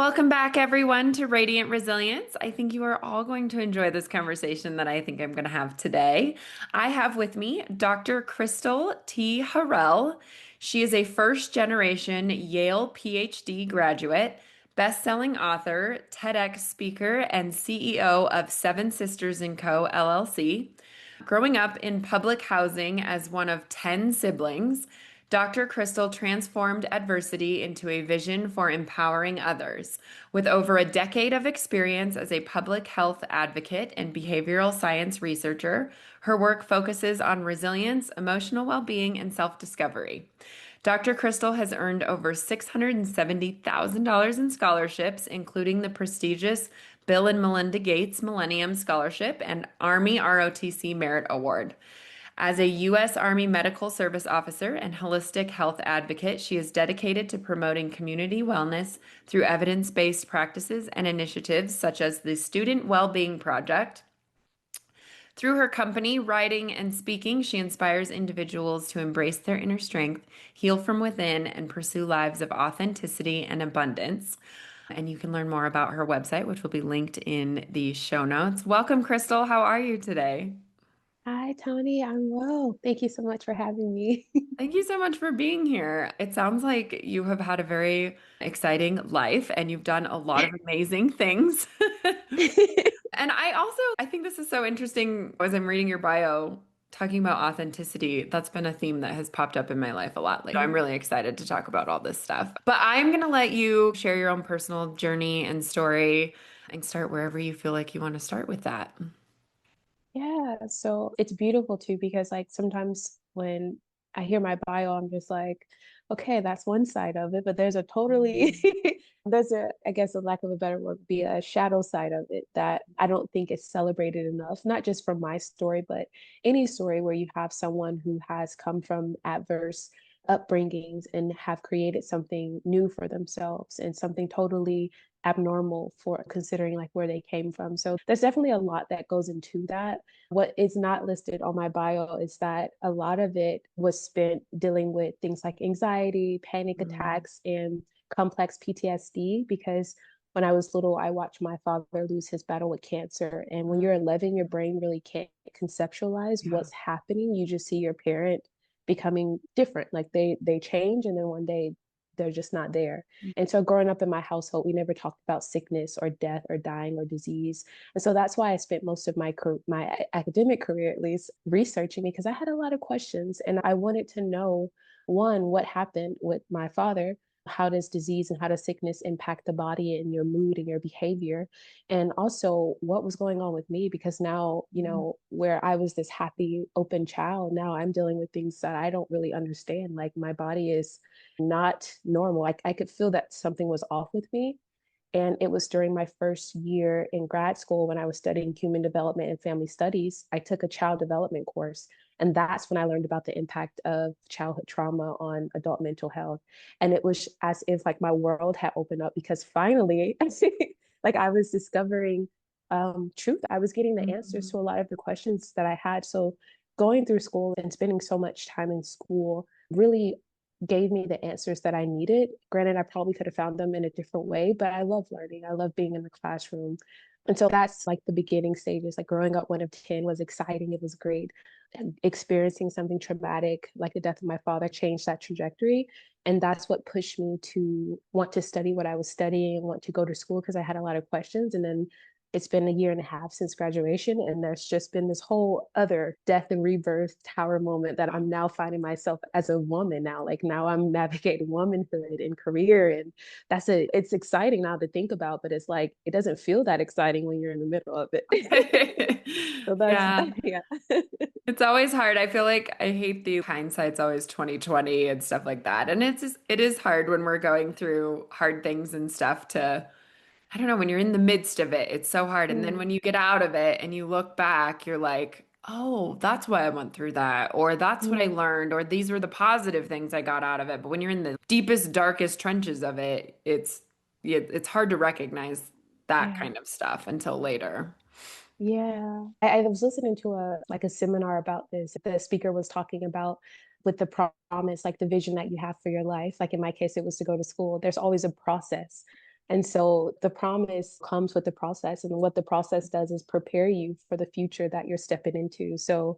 Welcome back, everyone, to Radiant Resilience. I think you are all going to enjoy this conversation that I think I'm going to have today. I have with me Dr. Crystal T. Harrell. She is a first generation Yale PhD graduate, best-selling author, TEDx speaker, and CEO of Seven Sisters & Co. LLC. Growing up in public housing as one of 10 siblings, Dr. Crystal transformed adversity into a vision for empowering others. With over a decade of experience as a public health advocate and behavioral science researcher, her work focuses on resilience, emotional well-being, and self-discovery. Dr. Crystal has earned over $670,000 in scholarships, including the prestigious Bill and Melinda Gates Millennium Scholarship and Army ROTC Merit Award. As a U.S. Army Medical Service Officer and holistic health advocate, she is dedicated to promoting community wellness through evidence-based practices and initiatives such as the Student Wellbeing Project. Through her company, writing, and speaking, she inspires individuals to embrace their inner strength, heal from within, and pursue lives of authenticity and abundance. And you can learn more about her website, which will be linked in the show notes. Welcome, Crystal. How are you today? Hi, Tony. I'm well. Thank you so much for having me. Thank you so much for being here. It sounds like you have had a very exciting life and you've done a lot of amazing things. And I think this is so interesting as I'm reading your bio, talking about authenticity. That's been a theme that has popped up in my life a lot lately. I'm really excited to talk about all this stuff. But I'm going to let you share your own personal journey and story and start wherever you feel like you want to start with that. Yeah, so it's beautiful too because like sometimes when I hear my bio, I'm just like, okay, that's one side of it, but there's a totally there's a I guess a lack of a better word would be a shadow side of it that I don't think is celebrated enough, not just from my story, but any story where you have someone who has come from adverse upbringings and have created something new for themselves and something totally abnormal for considering like where they came from. So there's definitely a lot that goes into that. What is not listed on my bio is that a lot of it was spent dealing with things like anxiety, panic Mm. attacks, and complex PTSD because when I was little, I watched my father lose his battle with cancer. And when you're 11, your brain really can't conceptualize Yeah. what's happening. You just see your parent becoming different. Like they change and then one day they're just not there. And so growing up in my household, we never talked about sickness or death or dying or disease. And so that's why I spent most of my academic career, at least, researching because I had a lot of questions and I wanted to know one, what happened with my father? How does disease and how does sickness impact the body and your mood and your behavior? And also, what was going on with me? Because now, where I was this happy, open child, now I'm dealing with things that I don't really understand. Like my body is not normal. I could feel that something was off with me. And it was during my first year in grad school when I was studying human development and family studies. I took a child development course. And that's when I learned about the impact of childhood trauma on adult mental health. And it was as if like my world had opened up because finally, like I was discovering truth. I was getting the answers Mhm. to a lot of the questions that I had. So going through school and spending so much time in school really gave me the answers that I needed. Granted, I probably could have found them in a different way, but I love learning. I love being in the classroom. And so that's like the beginning stages. Like growing up one of 10 was exciting. It was great. And experiencing something traumatic, like the death of my father, changed that trajectory. And that's what pushed me to want to study what I was studying and want to go to school because I had a lot of questions. And then it's been a year and a half since graduation, and there's just been this whole other death and rebirth tower moment that I'm now finding myself as a woman now. Like now I'm navigating womanhood and career, and it's exciting now to think about, but it's like it doesn't feel that exciting when you're in the middle of it. So that's Yeah. yeah. It's always hard. I feel like I hate the hindsight's always 2020 and stuff like that. And it is hard when we're going through hard things and stuff to, I don't know, when you're in the midst of it, it's so hard. And then when Mm, you get out of it and you look back, you're like, oh, that's why I went through that, or that's what I mm, learned, or these were the positive things I got out of it. But when you're in the deepest, darkest trenches of it, it's hard to recognize that yeah. kind of stuff until later. Yeah. I was listening to a seminar about this. The speaker was talking about with the promise, like the vision that you have for your life. Like in my case, it was to go to school. There's always a process. And so the promise comes with the process. And what the process does is prepare you for the future that you're stepping into. So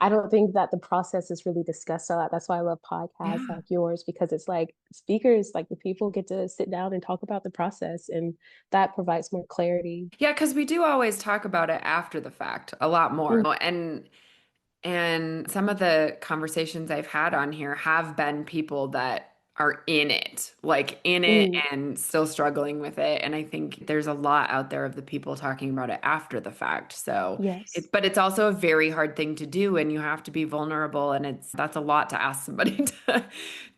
I don't think that the process is really discussed a lot. That's why I love podcasts Yeah. like yours, because it's like speakers, like the people get to sit down and talk about the process, and that provides more clarity. Yeah, because we do always talk about it after the fact a lot more. Mm, And some of the conversations I've had on here have been people that are in it, like in it mm, and still struggling with it. And I think there's a lot out there of the people talking about it after the fact. yes, But it's also a very hard thing to do, and you have to be vulnerable. And that's a lot to ask somebody to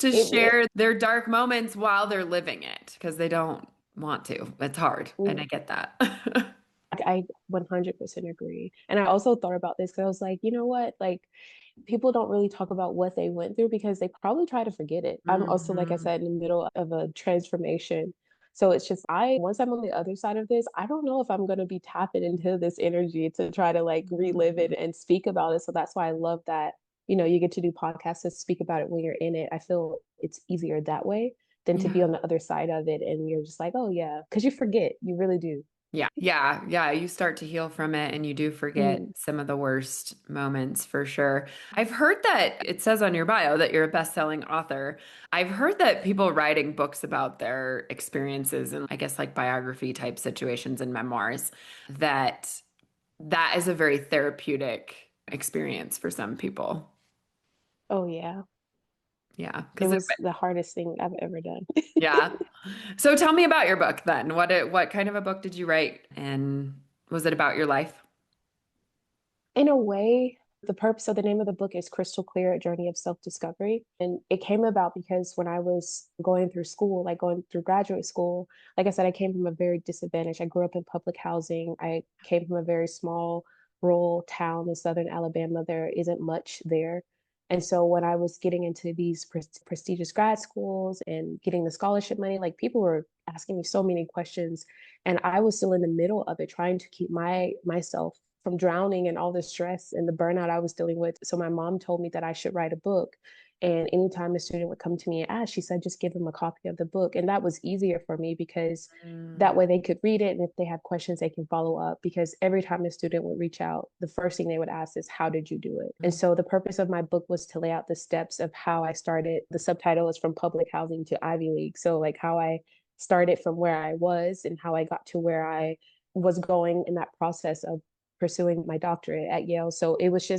it share their dark moments while they're living it because they don't want to. It's hard. And I mm. get that. I 100% agree. And I also thought about this because I was like, you know what? Like, people don't really talk about what they went through because they probably try to forget it. I'm also, like I Mhm. said, in the middle of a transformation. So it's just, once I'm on the other side of this, I don't know if I'm going to be tapping into this energy to try to like relive it Mhm. and speak about it. So that's why I love that, you get to do podcasts to speak about it when you're in it. I feel it's easier that way than to be Yeah. on the other side of it. And you're just like, oh, yeah, because you forget. You really do. Yeah. Yeah. Yeah. You start to heal from it and you do forget Mm. some of the worst moments for sure. I've heard that it says on your bio that you're a best-selling author. I've heard that people writing books about their experiences and I guess like biography type situations and memoirs, that that is a very therapeutic experience for some people. Oh, yeah. Yeah. It Because was the hardest thing I've ever done. yeah. So tell me about your book then. What kind of a book did you write and was it about your life? In a way, the purpose of the name of the book is Crystal Clear, A Journey of Self-Discovery. And it came about because when I was going through school, like going through graduate school, like I said, I came from a very disadvantaged. I grew up in public housing. I came from a very small rural town in southern Alabama. There isn't much there. And so when I was getting into these prestigious grad schools and getting the scholarship money, like people were asking me so many questions, and I was still in the middle of it, trying to keep myself from drowning in all the stress and the burnout I was dealing with. So my mom told me that I should write a book. And anytime a student would come to me and ask, she said, just give them a copy of the book. And that was easier for me because that Mm, way they could read it. And if they have questions, they can follow up. Because every time a student would reach out, the first thing they would ask is, how did you do it? And so the purpose of my book was to lay out the steps of how I started. The subtitle is From Public Housing to Ivy League. So, like, how I started from where I was and how I got to where I was going in that process of pursuing my doctorate at Yale. So it was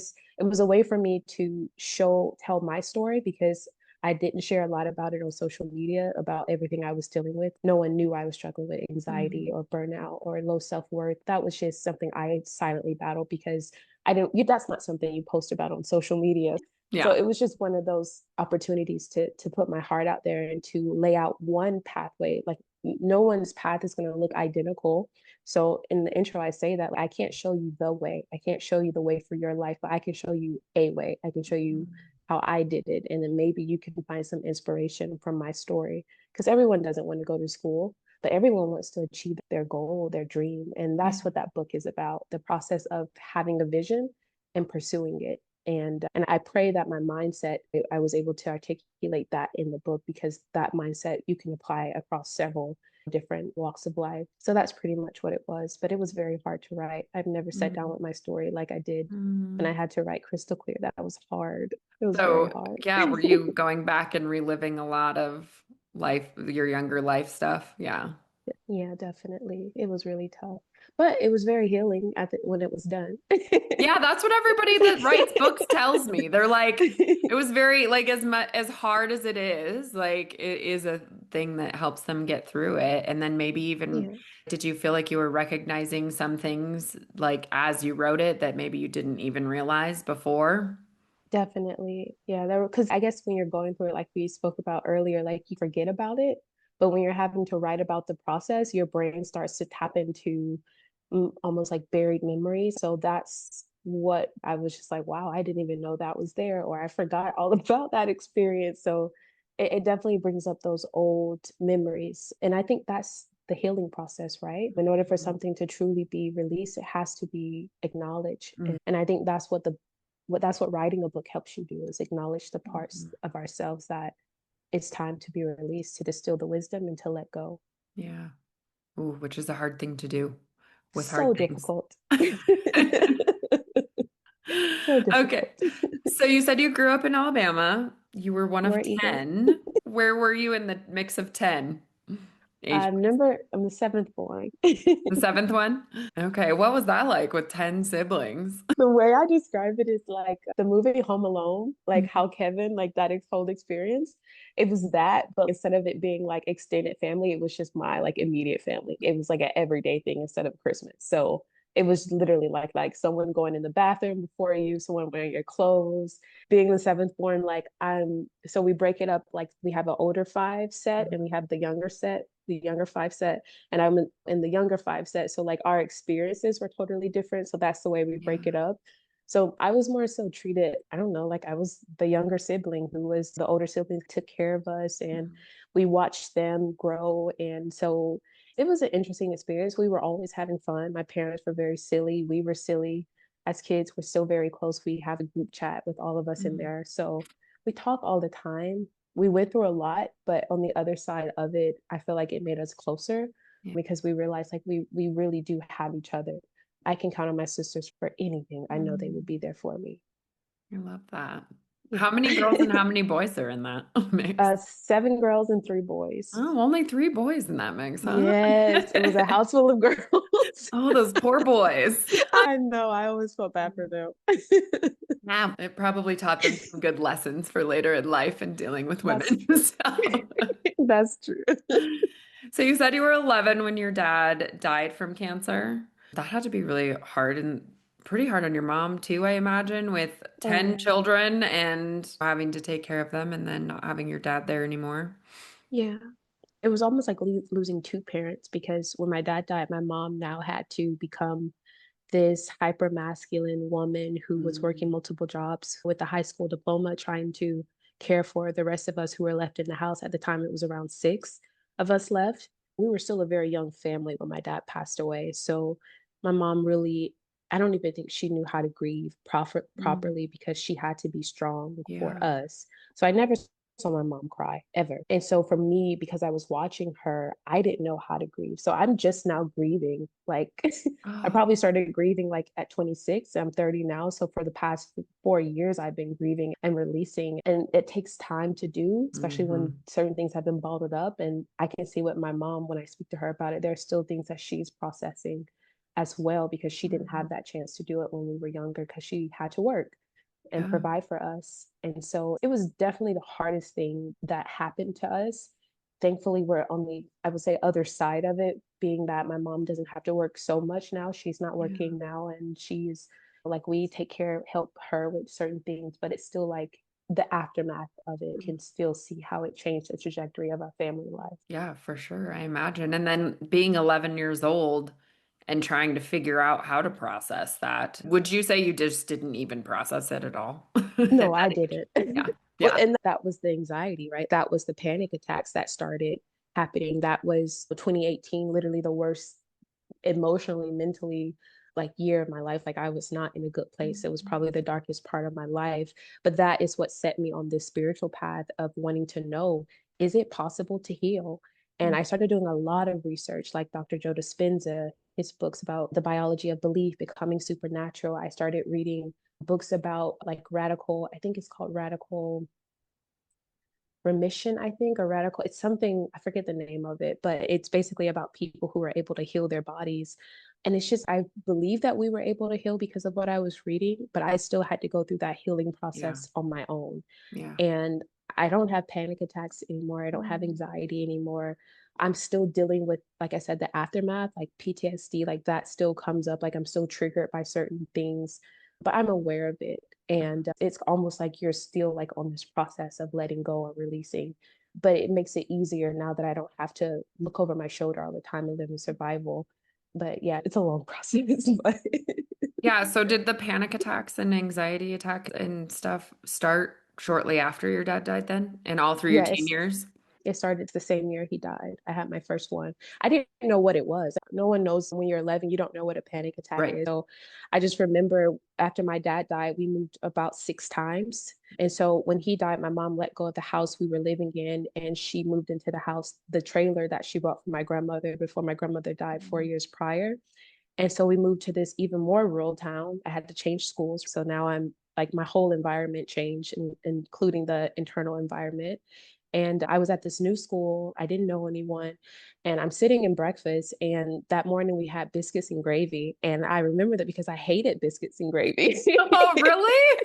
a way for me to tell my story because I didn't share a lot about it on social media about everything I was dealing with. No one knew I was struggling with anxiety mhm. or burnout or low self-worth. That was just something I silently battled because I didn't, that's not something you post about on social media. So Yeah. it was just one of those opportunities to put my heart out there and to lay out one pathway. Like no one's path is going to look identical. So in the intro, I say that I can't show you the way. I can't show you the way for your life, but I can show you a way. I can show you how I did it. And then maybe you can find some inspiration from my story. Because everyone doesn't want to go to school, but everyone wants to achieve their goal, their dream. And Yeah. that's what that book is about, the process of having a vision and pursuing it. And I pray that my mindset, I was able to articulate that in the book because that mindset you can apply across several different walks of life. So that's pretty much what it was. But it was very hard to write. I've never sat down Mm, with my story like I did when I mm. had to write Crystal Clear. That was hard. It was very So, hard. yeah, were you going back and reliving a lot of life, your younger life stuff? Yeah. Yeah, definitely. It was really tough, but it was very healing when it was done. Yeah, that's what everybody that writes books tells me. They're like, it was very like as much as hard as it is, like it is a thing that helps them get through it. And then maybe even Yeah. did you feel like you were recognizing some things like as you wrote it that maybe you didn't even realize before? Definitely. Yeah, there were because I guess when you're going through it, like we spoke about earlier, like you forget about it. But when you're having to write about the process, your brain starts to tap into almost like buried memories. So that's what I was just like, wow, I didn't even know that was there, or I forgot all about that experience. So it definitely brings up those old memories. And I think that's the healing process, right? In order for Mhm. something to truly be released, it has to be acknowledged. Mhm. And I think that's what writing a book helps you do is acknowledge the parts Mhm. of ourselves that it's time to be released, to distill the wisdom and to let go. Yeah. Ooh, which is a hard thing to do with So hard things. difficult. So Okay. difficult. So you said you grew up in Alabama. You were one of War Eagle. 10. Where were you in the mix of 10 age? I'm the seventh born. The seventh one? Okay. What was that like with 10 siblings? The way I describe it is like the movie Home Alone, like how Kevin, like that whole experience. It was that, but instead of it being like extended family, it was just my like immediate family. It was like an everyday thing instead of Christmas. So it was literally like someone going in the bathroom before you, someone wearing your clothes. Being the seventh born, like I'm so we break it up like we have an older five set and we have the younger five set and I'm in the younger five set. So like our experiences were totally different. So that's the way we break it Yeah. up. So I was more so treated, I don't know, like I was the younger sibling who was the older sibling took care of us and we watched them grow. And so it was an interesting experience. We were always having fun. My parents were very silly. We were silly. As kids, we're still very close. We have a group chat with all of us in Mhm. there. So we talk all the time. We went through a lot, but on the other side of it, I feel like it made us closer Yeah. because we realized like we really do have each other. I can count on my sisters for anything. I know they will Mm, be there for me. I love that. Yeah. How many girls and how many boys are in that mix? Seven girls and three boys. Oh, only three boys in that mix, huh? Yes, it was a house full of girls. Oh, those poor boys. I know. I always felt bad for them. Yeah, it probably taught them some good lessons for later in life and dealing with That's women. true. So. That's true. So you said you were 11 when your dad died from cancer. That had to be really hard and pretty hard on your mom too, I imagine, with Oh 10 yeah. children and having to take care of them and then not having your dad there anymore. Yeah. It was almost like losing two parents because when my dad died, my mom now had to become this hyper masculine woman who was Mm, working multiple jobs with a high school diploma, trying to care for the rest of us who were left in the house. At the time, it was around six of us left. We were still a very young family when my dad passed away. So my mom really, I don't even think she knew how to grieve mm, properly because she had to be strong for yeah. us. So I never saw my mom cry ever. And so for me, because I was watching her, I didn't know how to grieve. So I'm just now grieving. Like I Oh, probably started grieving like at 26. I'm 30 now. So for the past 4 years, I've been grieving and releasing. And it takes time to do, especially when hmm. certain things have been bottled up. And I can see what my mom, when I speak to her about it, there are still things that she's processing as well because she didn't have Mhm. that chance to do it when we were younger because she had to work and Yeah. provide for us. And so it was definitely the hardest thing that happened to us. Thankfully, we're on the, I would say, other side of it, being that my mom doesn't have to work so much now. She's not Yeah. working now, and she's like, we take care, help her with certain things, but it's still like the aftermath of it can still see how it changed the trajectory of our family life. Yeah, for sure. I imagine. And then being 11 years old and trying to figure out how to process that. Would you say you just didn't even process it at all at No, I that age? didn't. Yeah. Well, Yeah. and that was the anxiety, right? That was the panic attacks that started happening. That was 2018, literally the worst emotionally, mentally like year of my life. Like I was not in a good place. It was probably the darkest part of my life. But that is what set me on this spiritual path of wanting to know, is it possible to heal? And I started doing a lot of research, like Dr. Joe Dispenza, his books about the biology of belief, becoming supernatural. I started reading books about like radical, I think it's called radical remission, I think, or radical. It's something, I forget the name of it, but it's basically about people who are able to heal their bodies. And it's just, I believe that we were able to heal because of what I was reading, but I still had to go through that healing Yeah. process on my own. Yeah. And I don't have panic attacks anymore. I don't have Mm, anxiety anymore. I'm still dealing with, like I said, the aftermath, like PTSD, like that still comes up. Like I'm still triggered by certain things, but I'm aware of it. And it's almost like you're still like on this process of letting go or releasing. But it makes it easier now that I don't have to look over my shoulder all the time and live in survival. But yeah, it's a long process. But yeah. So did the panic attacks and anxiety attacks and stuff start shortly after your dad died then and all through your teen yes, years? It started the same year he died. I had my first one. I didn't know what it was. No one knows when you're 11, you don't know what a panic attack Right. is. So I just remember after my dad died, we moved about 6 times. And so when he died, my mom let go of the house we were living in and she moved into the house, the trailer that she bought for my grandmother before my grandmother died 4 years prior. And so we moved to this even more rural town. I had to change schools. So now I'm like my whole environment changed, including the internal environment. And I was at this new school. I didn't know anyone. And I'm sitting in breakfast. And that morning we had biscuits and gravy. And I remember that because I hated biscuits and gravy. Oh, really?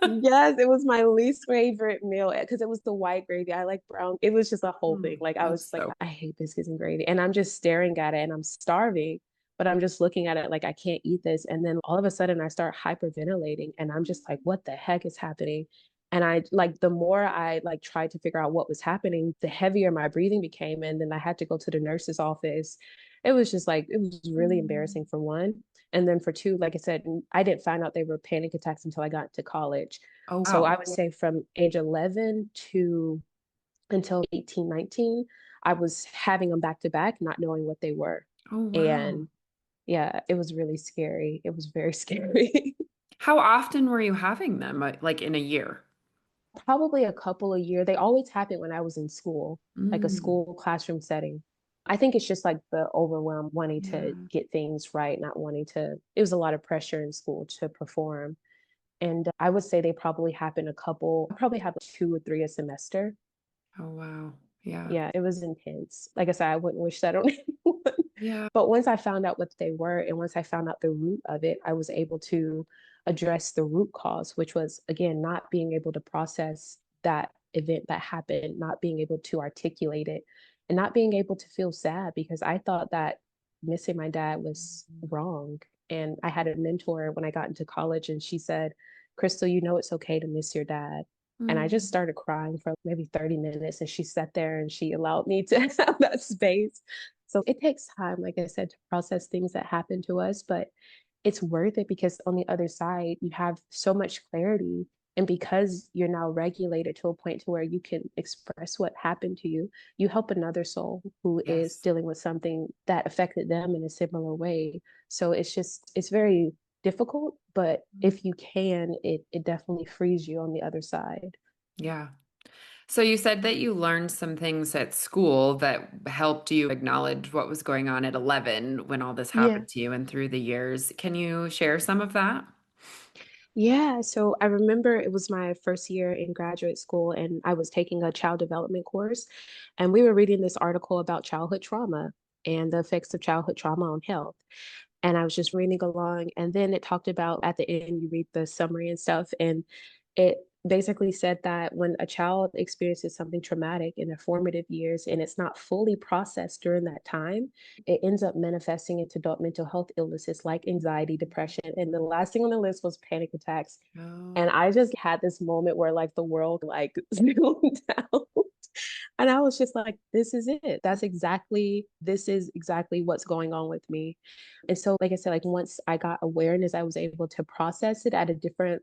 Yes, it was my least favorite meal because it was the white gravy. I like brown. It was just a whole thing. Mm, Like I was that's just like, so. I hate biscuits and gravy. And I'm just staring at it and I'm starving, but I'm just looking at it like I can't eat this. And then all of a sudden I start hyperventilating and I'm just like, what the heck is happening? And I like the more I like tried to figure out what was happening, the heavier my breathing became. And then I had to go to the nurse's office. It was just like, it was really embarrassing for one. And then for two, like I said, I didn't find out they were panic attacks until I got to college. Oh, So I wow. would say from age 11 to until 18, 19, I was having them back to back, not knowing what they were. Oh, wow. And yeah, it was really scary. It was very scary. How often were you having them? Like in a year? Probably a couple a year. They always happened when I was in school, like a Mm, school classroom setting. I think it's just like the overwhelm wanting to yeah. get things right, not wanting to, it was a lot of pressure in school to perform. And I would say they probably happen a couple, I probably have 2 or 3 a semester. Oh, wow. Yeah. Yeah, it was intense. Like I said, I wouldn't wish that on anyone. Yeah. But once I found out what they were and once I found out the root of it, I was able to address the root cause, which was, again, not being able to process that event that happened, not being able to articulate it, and not being able to feel sad because I thought that missing my dad was wrong. And I had a mentor when I got into college, and she said, Crystal, you know it's okay to miss your dad. And I just Mm, started crying for maybe 30 minutes, and she sat there and she allowed me to have that space. So it takes time, like I said, to process things that happen to us, but it's worth it because on the other side, you have so much clarity. And because you're now regulated to a point to where you can express what happened to you, you help another soul who is yes. dealing with something that affected them in a similar way. So it's very difficult, but if you can, it definitely frees you on the other side. Yeah. So you said that you learned some things at school that helped you acknowledge what was going on at 11 when all this Yeah. happened to you and through the years. Can you share some of that? Yeah, so I remember it was my first year in graduate school, and I was taking a child development course, and we were reading this article about childhood trauma and the effects of childhood trauma on health. And I was just reading along, and then it talked about at the end, you read the summary and stuff, and it basically said that when a child experiences something traumatic in their formative years and it's not fully processed during that time, it ends up manifesting into adult mental health illnesses like anxiety, depression. And the last thing on the list was panic attacks. And Oh, I just had this moment where like the world like zoomed out. And I was just like, this is it. This is exactly what's going on with me. And so, like I said, like once I got awareness, I was able to process it at a different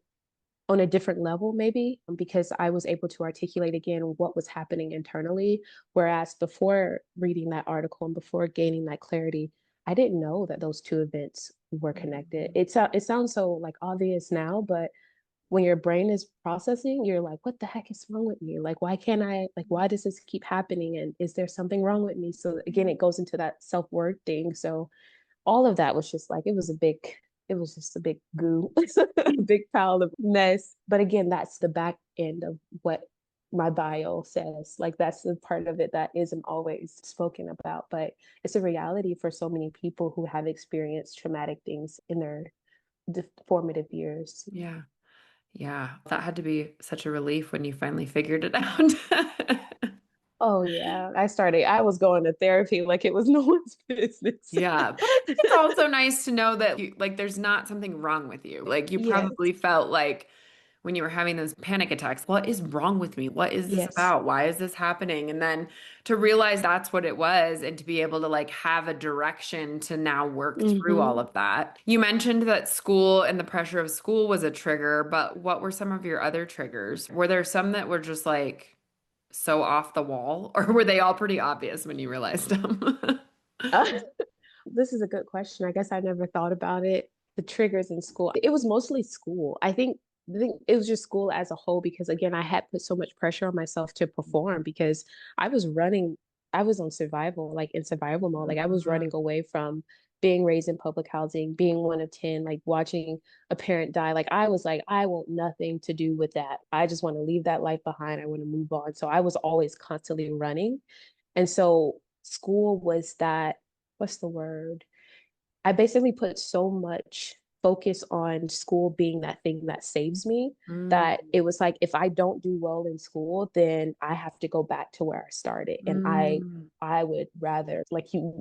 on a different level, maybe because I was able to articulate again what was happening internally. Whereas before reading that article and before gaining that clarity, I didn't know that those two events were connected. It sounds so like obvious now, but when your brain is processing, you're like, what the heck is wrong with me? Like, why can't I, like, why does this keep happening? And is there something wrong with me? So again, it goes into that self-worth thing. So all of that was just like it was just a big goo, a big pile of mess. But again, that's the back end of what my bio says. Like that's the part of it that isn't always spoken about, but it's a reality for so many people who have experienced traumatic things in their formative years. yeah. Yeah. That had to be such a relief when you finally figured it out. Oh yeah, I was going to therapy like it was no one's business. Yeah, but I think it's also nice to know that like there's not something wrong with you. Like you Yes. probably felt like when you were having those panic attacks, what is wrong with me? What is this Yes. about? Why is this happening? And then to realize that's what it was and to be able to like have a direction to now work through all Mm-hmm. of that. You mentioned that school and the pressure of school was a trigger, but what were some of your other triggers? Were there some that were just like so off the wall, or were they all pretty obvious when you realized them? Uh, this is a good question. I guess I never thought about it. The triggers in school. It was mostly school. I think it was just school as a whole because again, I had put so much pressure on myself to perform because I was running, I was on survival, like in survival mode. Like I was running away from being raised in public housing, being one of 10, like watching a parent die. Like I was like, I want nothing to do with that. I just want to leave that life behind. I want to move on. So I was always constantly running. And so school was that, what's the word? I basically put so much focus on school being that thing that saves me Mm, that it was like if I don't do well in school, then I have to go back to where I started. And mm, I would rather like you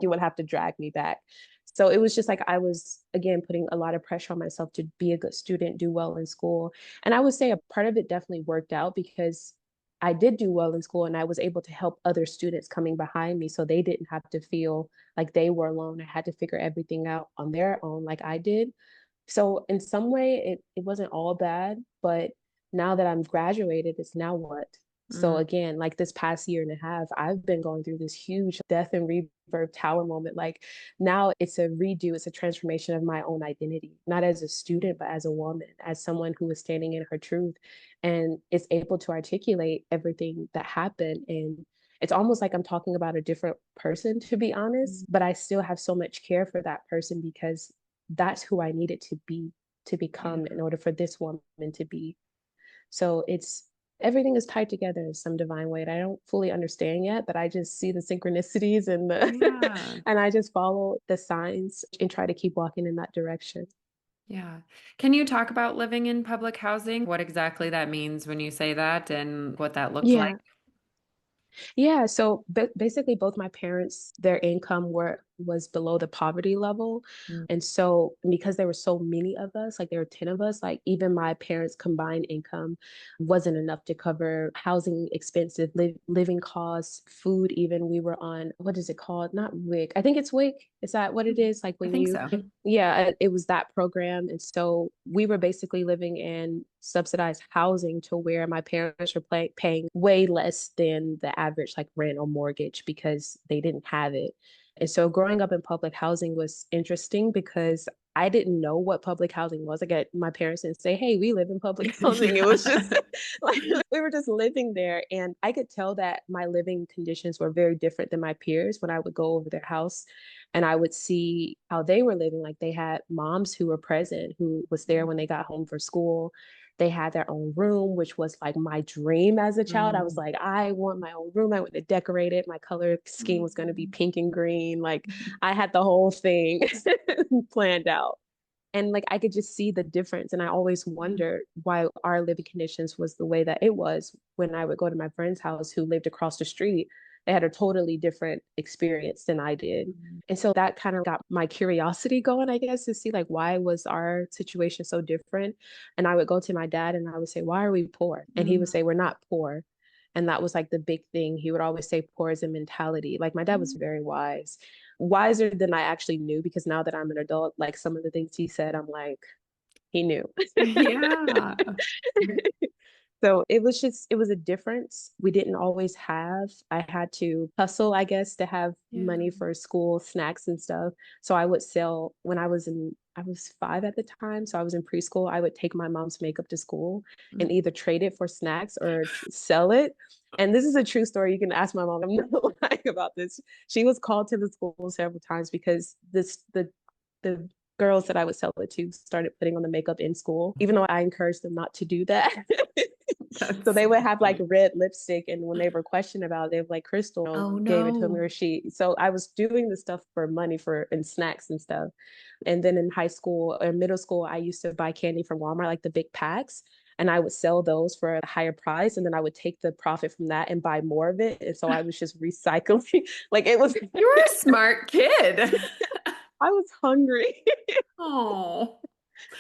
would have to drag me back. So it was just like I was again putting a lot of pressure on myself to be a good student, do well in school. And I would say a part of it definitely worked out because I did do well in school and I was able to help other students coming behind me so they didn't have to feel like they were alone. I had to figure everything out on their own like I did. So in some way it wasn't all bad, but now that I'm graduated, it's now what? So mm, again, like this past year and a half, I've been going through this huge death and rebirth tower moment. Like now it's a redo, it's a transformation of my own identity, not as a student, but as a woman, as someone who is standing in her truth and is able to articulate everything that happened. And it's almost like I'm talking about a different person, to be honest, mm. but I still have so much care for that person because that's who I needed to be, to Yeah. become in order for this woman to be. So it's everything is tied together in some divine way. And I don't fully understand yet, but I just see the synchronicities and the Yeah. and I just follow the signs and try to keep walking in that direction. Yeah. Can you talk about living in public housing? What exactly that means when you say that and what that looked like? Yeah. Yeah, so basically both my parents, their income was below the poverty level. Mm, And so because there were so many of us, like there were 10 of us, like even my parents' combined income wasn't enough to cover housing expensive living costs, food even. We were on, what is it called? Not WIC. I think it's WIC. Is that what it is? Like I when think you so. yeah, it was that program. And so we were basically living in subsidized housing to where my parents were paying way less than the average like rent or mortgage because they didn't have it. And so growing up in public housing was interesting because I didn't know what public housing was. I got my parents didn't say, "Hey, we live in public housing." It was just Yeah. like we were just living there. And I could tell that my living conditions were very different than my peers when I would go over their house and I would see how they were living. Like they had moms who were present, who was there when they got home from school. They had their own room, which was like my dream as a child. I was Mm, like, I want my own room. I want to decorate it. My color scheme was going to be mm, pink and green. Like I had the whole thing planned out. And like I could just see the difference. And I always yeah. wondered why our living conditions was the way that it was when I would go to my friend's house who lived across the street. They had a totally different experience than I did. Mm, And so that kind of got my curiosity going, I guess, to see like why was our situation so different. And I would go to my dad and I would say, why are we poor? And he would say, we're not poor. And that was like the big thing. He would always say, poor is a mentality. Like my dad was mm. very wise, wiser than I actually knew, because now that I'm an adult, like some of the things he said, I'm like, he knew. Yeah. So it was a difference we didn't always have. I had to hustle, I guess, to have Yeah. money for school snacks and stuff. So I would sell when I was 5 at the time. So I was in preschool. I would take my mom's makeup to school and Mm. either trade it for snacks or sell it. And this is a true story. You can ask my mom. I'm not lying about this. She was called to the school several times because the girls that I would sell it to started putting on the makeup in school, even though I encouraged them not to do that. So That's they would so have like funny. red lipstick, and when they were questioned about it, they were like, Crystal Oh gave it to me, no. or she. So I was doing the stuff for money for and snacks and stuff. And then in high school or middle school, I used to buy candy from Walmart, like the big packs, and I would sell those for a higher price. And then I would take the profit from that and buy more of it. And so I was just recycling. Like it was, You were a smart kid. I was hungry. Oh.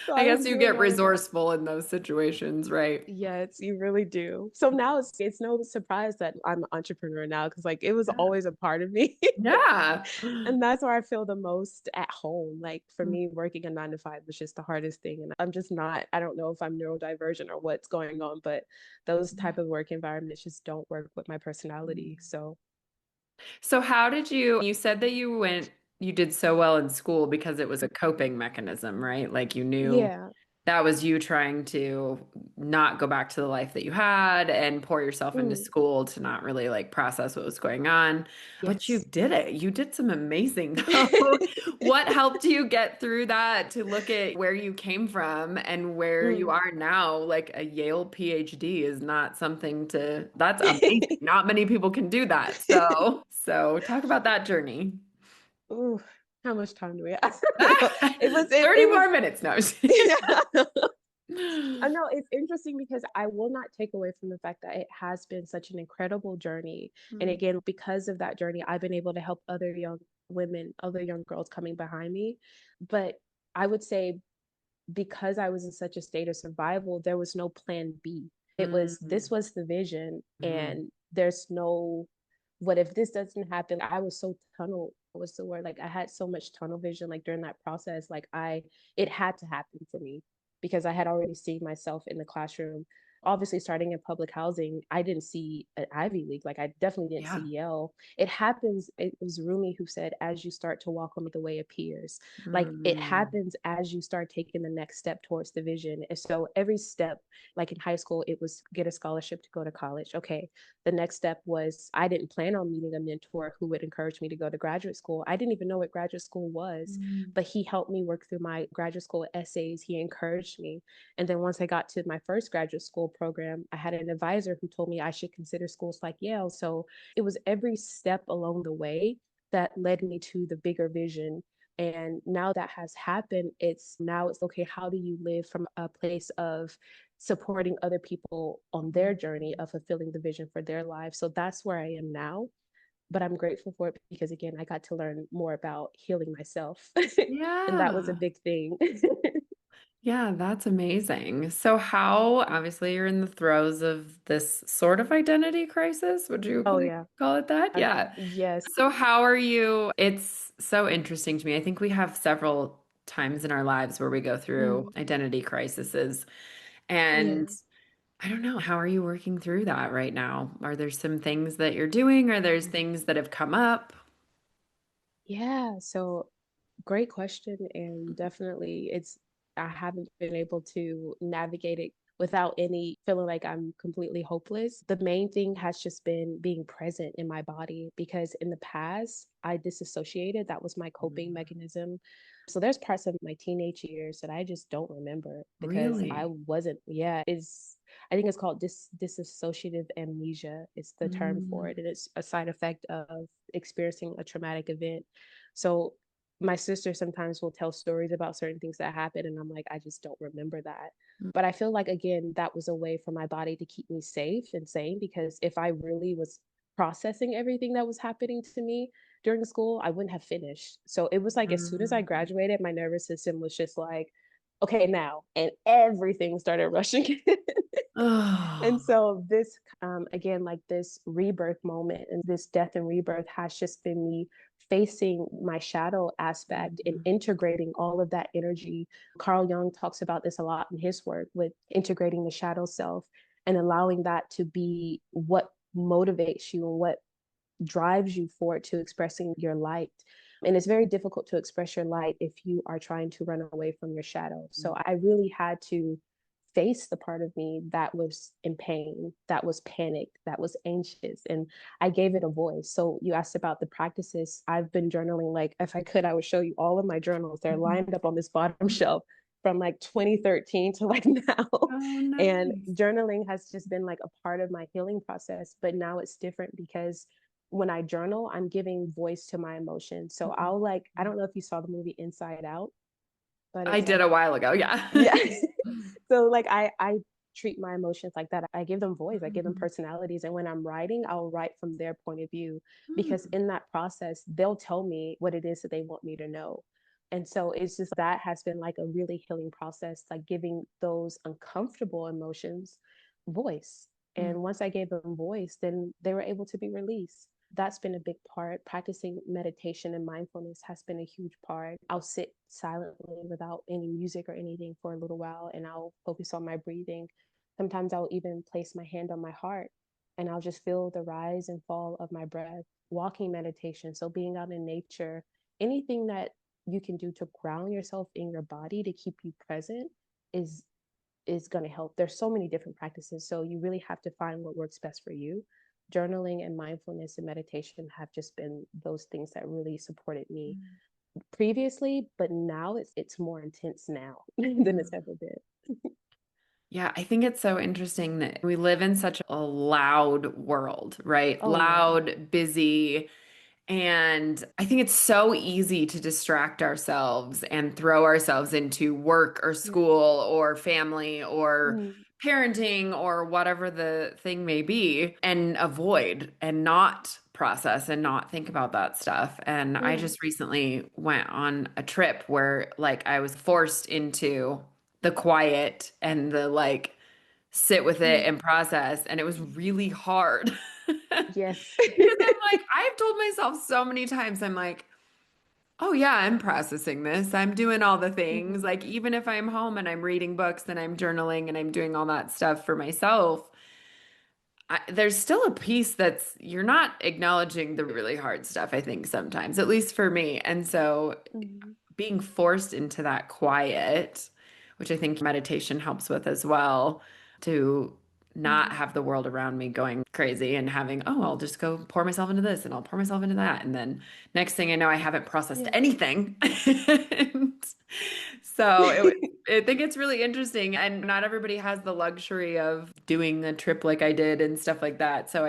So I I guess was you doing get all of that. resourceful in those situations, right? Yes, you really do. So now it's no surprise that I'm an entrepreneur now because like it was Yeah. always a part of me. Yeah. And that's where I feel the most at home. Like for me, working a 9 to 5 was just the hardest thing. And I'm just not, I don't know if I'm neurodivergent or what's going on, but those type of work environments just don't work with my personality. So So how did you said that you did so well in school because it was a coping mechanism, right? Like you knew yeah. that was you trying to not go back to the life that you had and pour yourself into Mm, school to not really like process what was going on. But you yes. did it. You did some amazing though. What helped you get through that to look at where you came from and where you Mm. are now? Like a Yale PhD is not that's amazing. Not many people can do that. So talk about that journey. Ooh, how much time do we have? No, it 30 was more minutes. No. yeah. I know it's interesting because I will not take away from the fact that it has been such an incredible journey. And Mm, again, because of that journey, I've been able to help other young women, other young girls coming behind me. But I would say because I was in such a state of survival, there was no plan B. It was mm, this was the vision, mhm. and there's no what if this doesn't happen. I was so tunnel was the word, like I had so much tunnel vision like during that process, like I it had to happen for me because I had already seen myself in the classroom. Obviously, starting in public housing, I didn't see an Ivy League. Like I definitely didn't see Yeah. Yale. It happens. It was Rumi who said, "As you start to walk on the way appears." Like it Mm, happens as you start taking the next step towards the vision. And so every step, like in high school, it was get a scholarship to go to college. Okay, the next step was I didn't plan on meeting a mentor who would encourage me to go to graduate school. I didn't even know what graduate school was, mm, but he helped me work through my graduate school essays. He encouraged me. And then once I got to my first graduate school program, I had an advisor who told me I should consider schools like Yale. So it was every step along the way that led me to the bigger vision. And now that has happened, it's okay, how do you live from a place of supporting other people on their journey mm. of fulfilling the vision for their lives? So that's where I am now. But I'm grateful for it because again, I got to learn more about healing myself. And that was a Yeah. big thing. Yeah, that's amazing. So how, obviously you're in the throes of this sort of identity crisis. Would you Oh yeah. call it that? Yeah. Yes. So how are you? It's so interesting to me. I think we have several times in our lives where we go through Mm, identity crises. And yeah. I don't know, how are you working through that right now? Are there some things that you're doing? Are there things that have come up? Yeah. So great question. And definitely I haven't been able to navigate it without any feeling like I'm completely hopeless. The main thing has just been being present in my body because in the past, I disassociated. That was my coping Mm, mechanism. So there's parts of my teenage years that I just don't remember because I really? wasn't, yeah, I think it's called disassociative amnesia. It's the term for Mm, it. And it's a side effect of experiencing a traumatic event. So my sister sometimes will tell stories about certain things that happened, and I'm like, I just don't remember that. But I feel like again, that was a way for my body to keep me safe and sane because if I really was processing everything that was happening to me during school, I wouldn't have finished. So it was like as soon as I mm. graduated, my nervous system was just like, okay, now, and everything started rushing. And Oh. so this again, like this rebirth moment and this death and rebirth has just been me facing my shadow aspect and Mhm. integrating all of that energy. Carl Jung talks about this a lot in his work with integrating the shadow self and allowing that to be what motivates you and what drives you forward to expressing your light. And it's very difficult to express your light if you are trying to run away from your shadow. So I really had to face the part of me that was in pain, that was panicked, that was anxious, and I gave it a voice. So you asked about the practices. I've been journaling, like if I could, I would show you all of my journals. They're lined up on this bottom shelf from like 2013 to like now. Oh, And nice. journaling has just been like a part of my healing process. But now it's different because when I journal, I'm giving voice to my emotions. So I'll like, I don't know if you saw the movie Inside Out, but I it's did like, a while ago, yeah. yeah. So like I treat my emotions like that. I give them voice, I give them personalities. And when I'm writing, I'll write from their point of view because in that process, they'll tell me what it is that they want me to know. And so it's just that has been like a really healing process, like giving those uncomfortable emotions voice. Mm. And once I gave them voice, then they were able to be released. That's been a big part. Practicing meditation and mindfulness has been a huge part. I'll sit silently without any music or anything for a little while, and I'll focus on my breathing. Sometimes I'll even place my hand on my heart and I'll just feel the rise and fall of my breath. Walking meditation, so being out in nature, anything that you can do to ground yourself in your body to keep you present is is going to help. There's so many different practices, so you really have to find what works best for you. Journaling and mindfulness and meditation have just been those things that really supported me previously, but now it's more intense now than it's Mm. ever been. Yeah, I think it's so interesting that we live in such a loud world, right? Oh yeah. Loud, busy. And I think it's so easy to distract ourselves and throw ourselves into work or Yeah. school or family or Mm. parenting or whatever the thing may be and avoid and not process and not think about that stuff. And I Yeah. just recently went on a trip where like I was forced into the quiet and the like sit with it Mm. and process. And it was really hard. Yes. Because I'm like, I've told myself so many times, I'm like, oh yeah, I'm processing this. I'm doing all the things. Mhm. Like, even if I'm home and I'm reading books and I'm journaling and I'm doing all that stuff for myself, there's still a piece that's you're not acknowledging the really hard stuff, I think, sometimes, at least for me. And so Mhm. being forced into that quiet, which I think meditation helps with as well, to not Mhm. have the world around me going crazy and having, oh, I'll just go pour myself into this and I'll pour myself into that. And then next thing I know, I haven't processed Yeah. anything. And so I think it's really interesting. And not everybody has the luxury of doing a trip like I did and stuff like that. So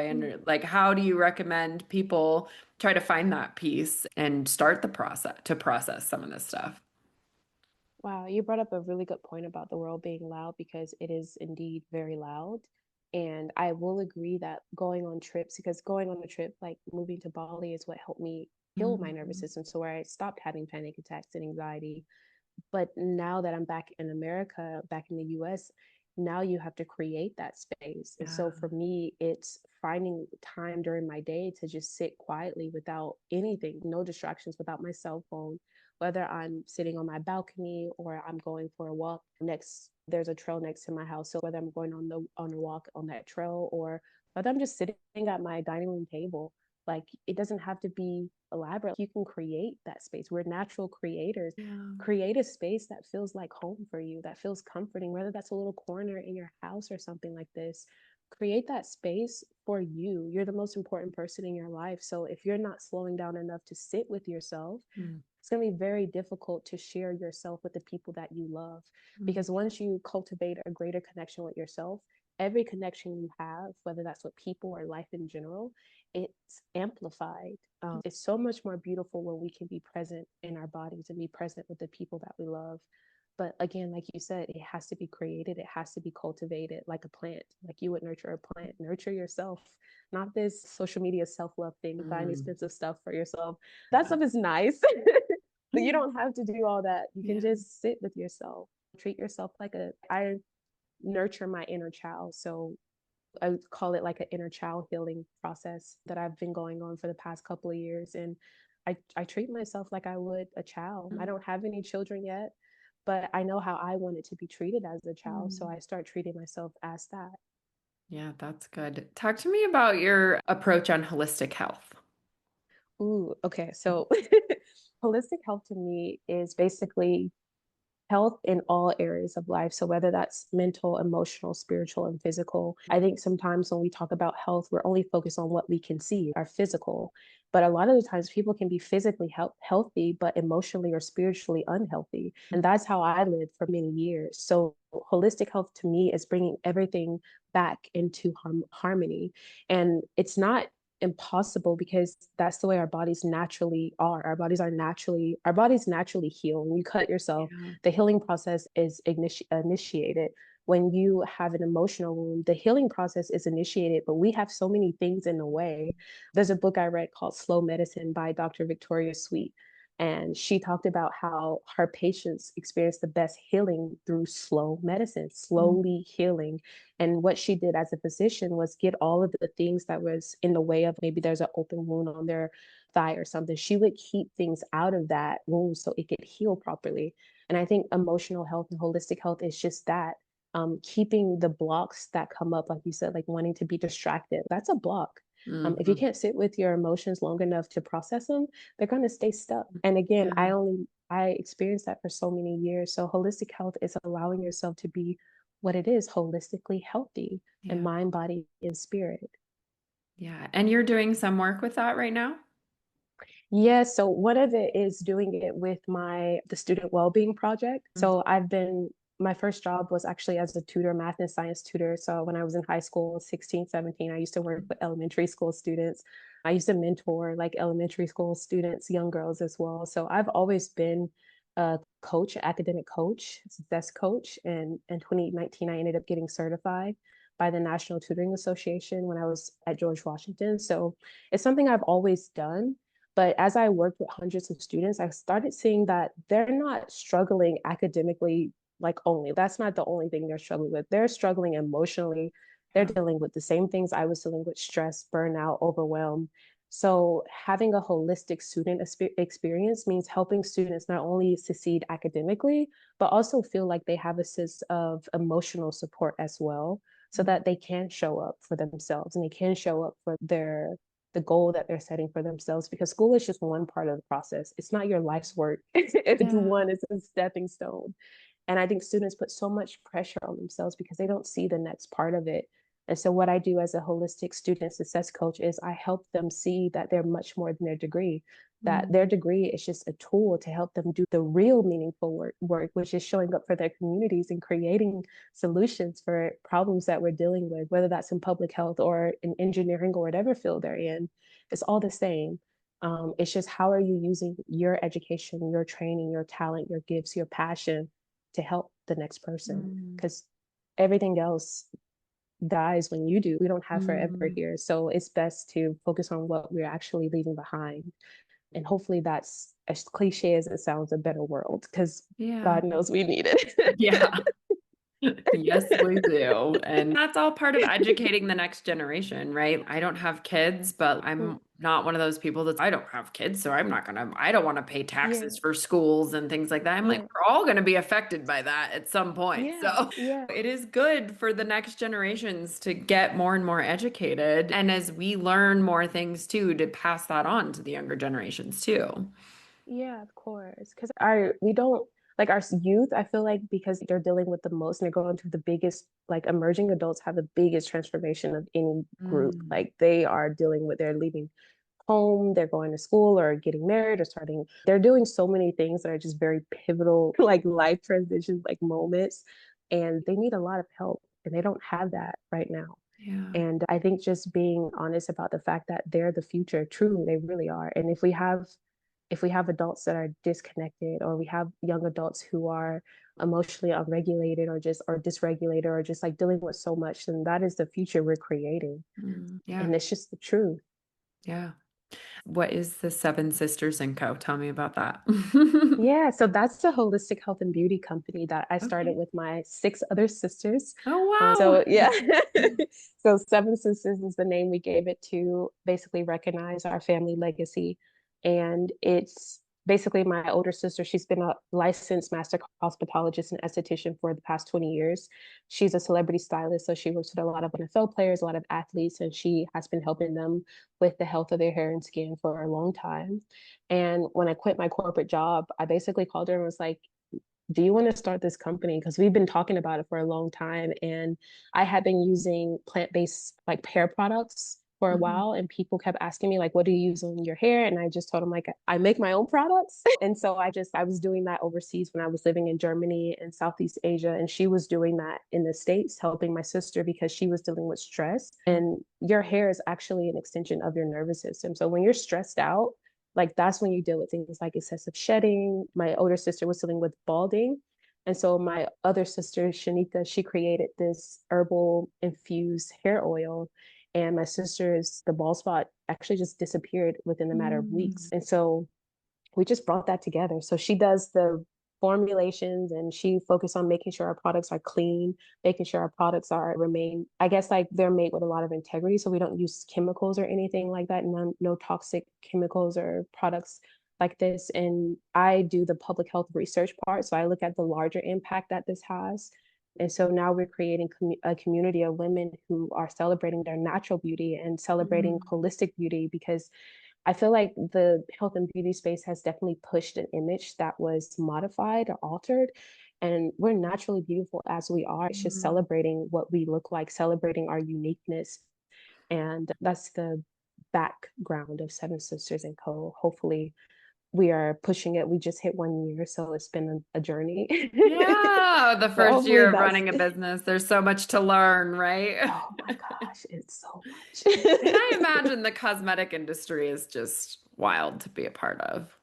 like, how do you recommend people try to find that piece and start the process to process some of this stuff? Wow, you brought up a really good point about the world being loud because it is indeed very loud. And I will agree that going on trips, because going on a trip, like moving to Bali, is what helped me heal my nervous Mhm. system. So where I stopped having panic attacks and anxiety. But now that I'm back in America, back in the US, now you have to create that space. And Yeah. so for me, it's finding time during my day to just sit quietly without anything, no distractions, without my cell phone, whether I'm sitting on my balcony or I'm going for a walk next, there's a trail next to my house. So whether I'm going on a walk on that trail or whether I'm just sitting at my dining room table, like it doesn't have to be elaborate. You can create that space. We're natural creators. Yeah. Create a space that feels like home for you, that feels comforting, whether that's a little corner in your house or something like this. Create that space for you. You're the most important person in your life. So if you're not slowing down enough to sit with yourself, Mm. it's going to be very difficult to share yourself with the people that you love. Mm. Because once you cultivate a greater connection with yourself, every connection you have, whether that's with people or life in general, it's amplified. It's so much more beautiful when we can be present in our bodies and be present with the people that we love. But again, like you said, it has to be created, it has to be cultivated like a plant, like you would nurture a plant. Nurture yourself, not this social media self love thing, buying Mm. expensive stuff for yourself. That stuff is nice, but you don't have to do all that. You can Yeah. just sit with yourself, treat yourself like I nurture my inner child. So I call it like an inner child healing process that I've been going on for the past couple of years. And I treat myself like I would a child. I don't have any children yet, but I know how I wanted to be treated as a child. So Mm. I start treating myself as that. Yeah, that's good. Talk to me about your approach on holistic health. Ooh, okay. So holistic health to me is basically health in all areas of life. So, whether that's mental, emotional, spiritual, and physical. I think sometimes when we talk about health, we're only focused on what we can see, our physical. But a lot of the times, people can be physically healthy, but emotionally or spiritually unhealthy. And that's how I lived for many years. So, holistic health to me is bringing everything back into harmony. And it's not impossible because that's the way our bodies naturally are. Our bodies naturally heal. When you cut yourself, Yeah. the healing process is initiated. When you have an emotional wound, the healing process is initiated, but we have so many things in the way. There's a book I read called Slow Medicine by Dr. Victoria Sweet. And she talked about how her patients experience the best healing through slow medicine, Mm. slowly healing. And what she did as a physician was get all of the things that was in the way of, maybe there's an open wound on their thigh or something. She would keep things out of that wound so it could heal properly. And I think emotional health and holistic health is just that. Keeping the blocks that come up, like you said, like wanting to be distracted, that's a block. If you Mhm. can't sit with your emotions long enough to process them, they're going to stay stuck. And again, Yeah. I experienced that for so many years. So holistic health is allowing yourself to be what it is, holistically healthy and Yeah. mind, body, and spirit. Yeah. And you're doing some work with that right now? Yeah, so one of it is doing it with the student well-being project. Mm. So my first job was actually as a tutor, math and science tutor. So when I was in high school, 16, 17, I used to work with elementary school students. I used to mentor like elementary school students, young girls as well. So I've always been a coach, academic coach, success coach. And in 2019, I ended up getting certified by the National Tutoring Association when I was at George Washington. So it's something I've always done. But as I worked with hundreds of students, I started seeing that they're not struggling academically, like only. That's not the only thing they're struggling with. They're struggling emotionally. They're Yeah. dealing with the same things I was dealing with: stress, burnout, overwhelm. So having a holistic student experience means helping students not only succeed academically, but also feel like they have a sense of emotional support as well, so Mm. that they can show up for themselves and they can show up for the goal that they're setting for themselves, because school is just one part of the process. It's not your life's work. Yeah. It's a stepping stone. And I think students put so much pressure on themselves because they don't see the next part of it. And so, what I do as a holistic student success coach is I help them see that they're much more than their degree, that their Mm. degree is just a tool to help them do the real meaningful work, which is showing up for their communities and creating solutions for problems that we're dealing with, whether that's in public health or in engineering or whatever field they're in. It's all the same. It's just, how are you using your education, your training, your talent, your gifts, your passion to help the next person? Mm. Because everything else dies when you do. We don't have forever Mm. here. So it's best to focus on what we're actually leaving behind. And hopefully that's, as cliche as it sounds, a better world, because Yeah. God knows we need it. Yeah. Yes, we do. And that's all part of educating the next generation, right? I don't have kids, but I'm not one of those people that I don't have kids, so I don't want to pay Yeah, taxes for schools and things like that. I'm like, yeah, we're all going to be affected by that at some point. yeah, So yeah, it is good for the next generations to get more and more educated. And as we learn more things too, to pass that on to the younger generations too. yeah, of course. Because our we don't like our youth, I feel like, because they're dealing with the most and they're going through the biggest, like emerging adults have the biggest transformation of any group. Mm. Like they are dealing with, they're leaving home, they're going to school or getting married or starting, they're doing so many things that are just very pivotal, like life transitions, like moments. And they need a lot of help. And they don't have that right now. Yeah. And I think just being honest about the fact that they're the future, truly, they really are. And if we have adults that are disconnected, or we have young adults who are emotionally unregulated or dysregulated or just like dealing with so much, then that is the future we're creating. Mm. Yeah. And it's just the truth. Yeah. What is the Seven Sisters and Co? Tell me about that. Yeah, so that's a holistic health and beauty company that I started Okay. with my six other sisters. Oh, So yeah, wow. so Seven Sisters is the name we gave it to basically recognize our family legacy. And it's basically my older sister. She's been a licensed master cosmetologist and esthetician for the past 20 years. She's a celebrity stylist, so she works with a lot of NFL players, a lot of athletes, and she has been helping them with the health of their hair and skin for a long time. And when I quit my corporate job, I basically called her and was like, do you want to start this company? Because we've been talking about it for a long time. And I had been using plant-based like hair products for a Mhm. while, and people kept asking me like, what do you use on your hair? And I just told them like, I make my own products. And so I was doing that overseas when I was living in Germany and Southeast Asia, and she was doing that in the States, helping my sister because she was dealing with stress. And your hair is actually an extension of your nervous system. So when you're stressed out, like that's when you deal with things like excessive shedding. My older sister was dealing with balding. And so my other sister, Shanika, she created this herbal infused hair oil. And my sister's, the bald spot actually just disappeared within a matter of weeks. Mm. And so we just brought that together. So she does the formulations and she focused on making sure our products are clean, making sure our products are remain, I guess like they're made with a lot of integrity. So we don't use chemicals or anything like that. No toxic chemicals or products like this. And I do the public health research part. So I look at the larger impact that this has. And so now we're creating a community of women who are celebrating their natural beauty and celebrating Mm. holistic beauty, because I feel like the health and beauty space has definitely pushed an image that was modified or altered. And we're naturally beautiful as we are. It's just Mm. celebrating what we look like, celebrating our uniqueness. And that's the background of Seven Sisters and Co. Hopefully, we are pushing it. We just hit 1 year, so it's been a journey. Yeah, the But first hopefully year of that's, running a business, there's so much to learn, right? oh my gosh, it's so And much. I imagine the cosmetic industry is just wild to be a part of.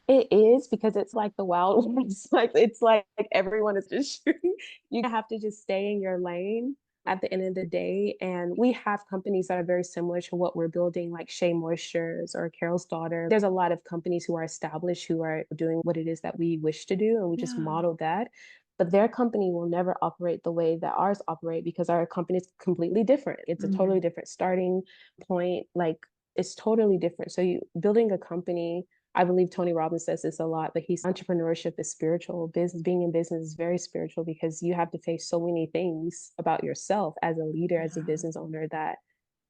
It is, because it's like the Wild West. Like it's like everyone is just shooting. You have to just stay in your lane at the end of the day. And we have companies that are very similar to what we're building, like Shea Moistures or Carol's Daughter. There's a lot of companies who are established who are doing what it is that we wish to do, and we just Yeah. model that. But their company will never operate the way that ours operate, because our company is completely different. It's a totally Mhm. different starting point. Like it's totally different. So you building a company, I believe Tony Robbins says this a lot, but he's entrepreneurship is spiritual. Business, being in business is very spiritual, because you have to face so many things about yourself as a leader, as a Yeah. business owner, that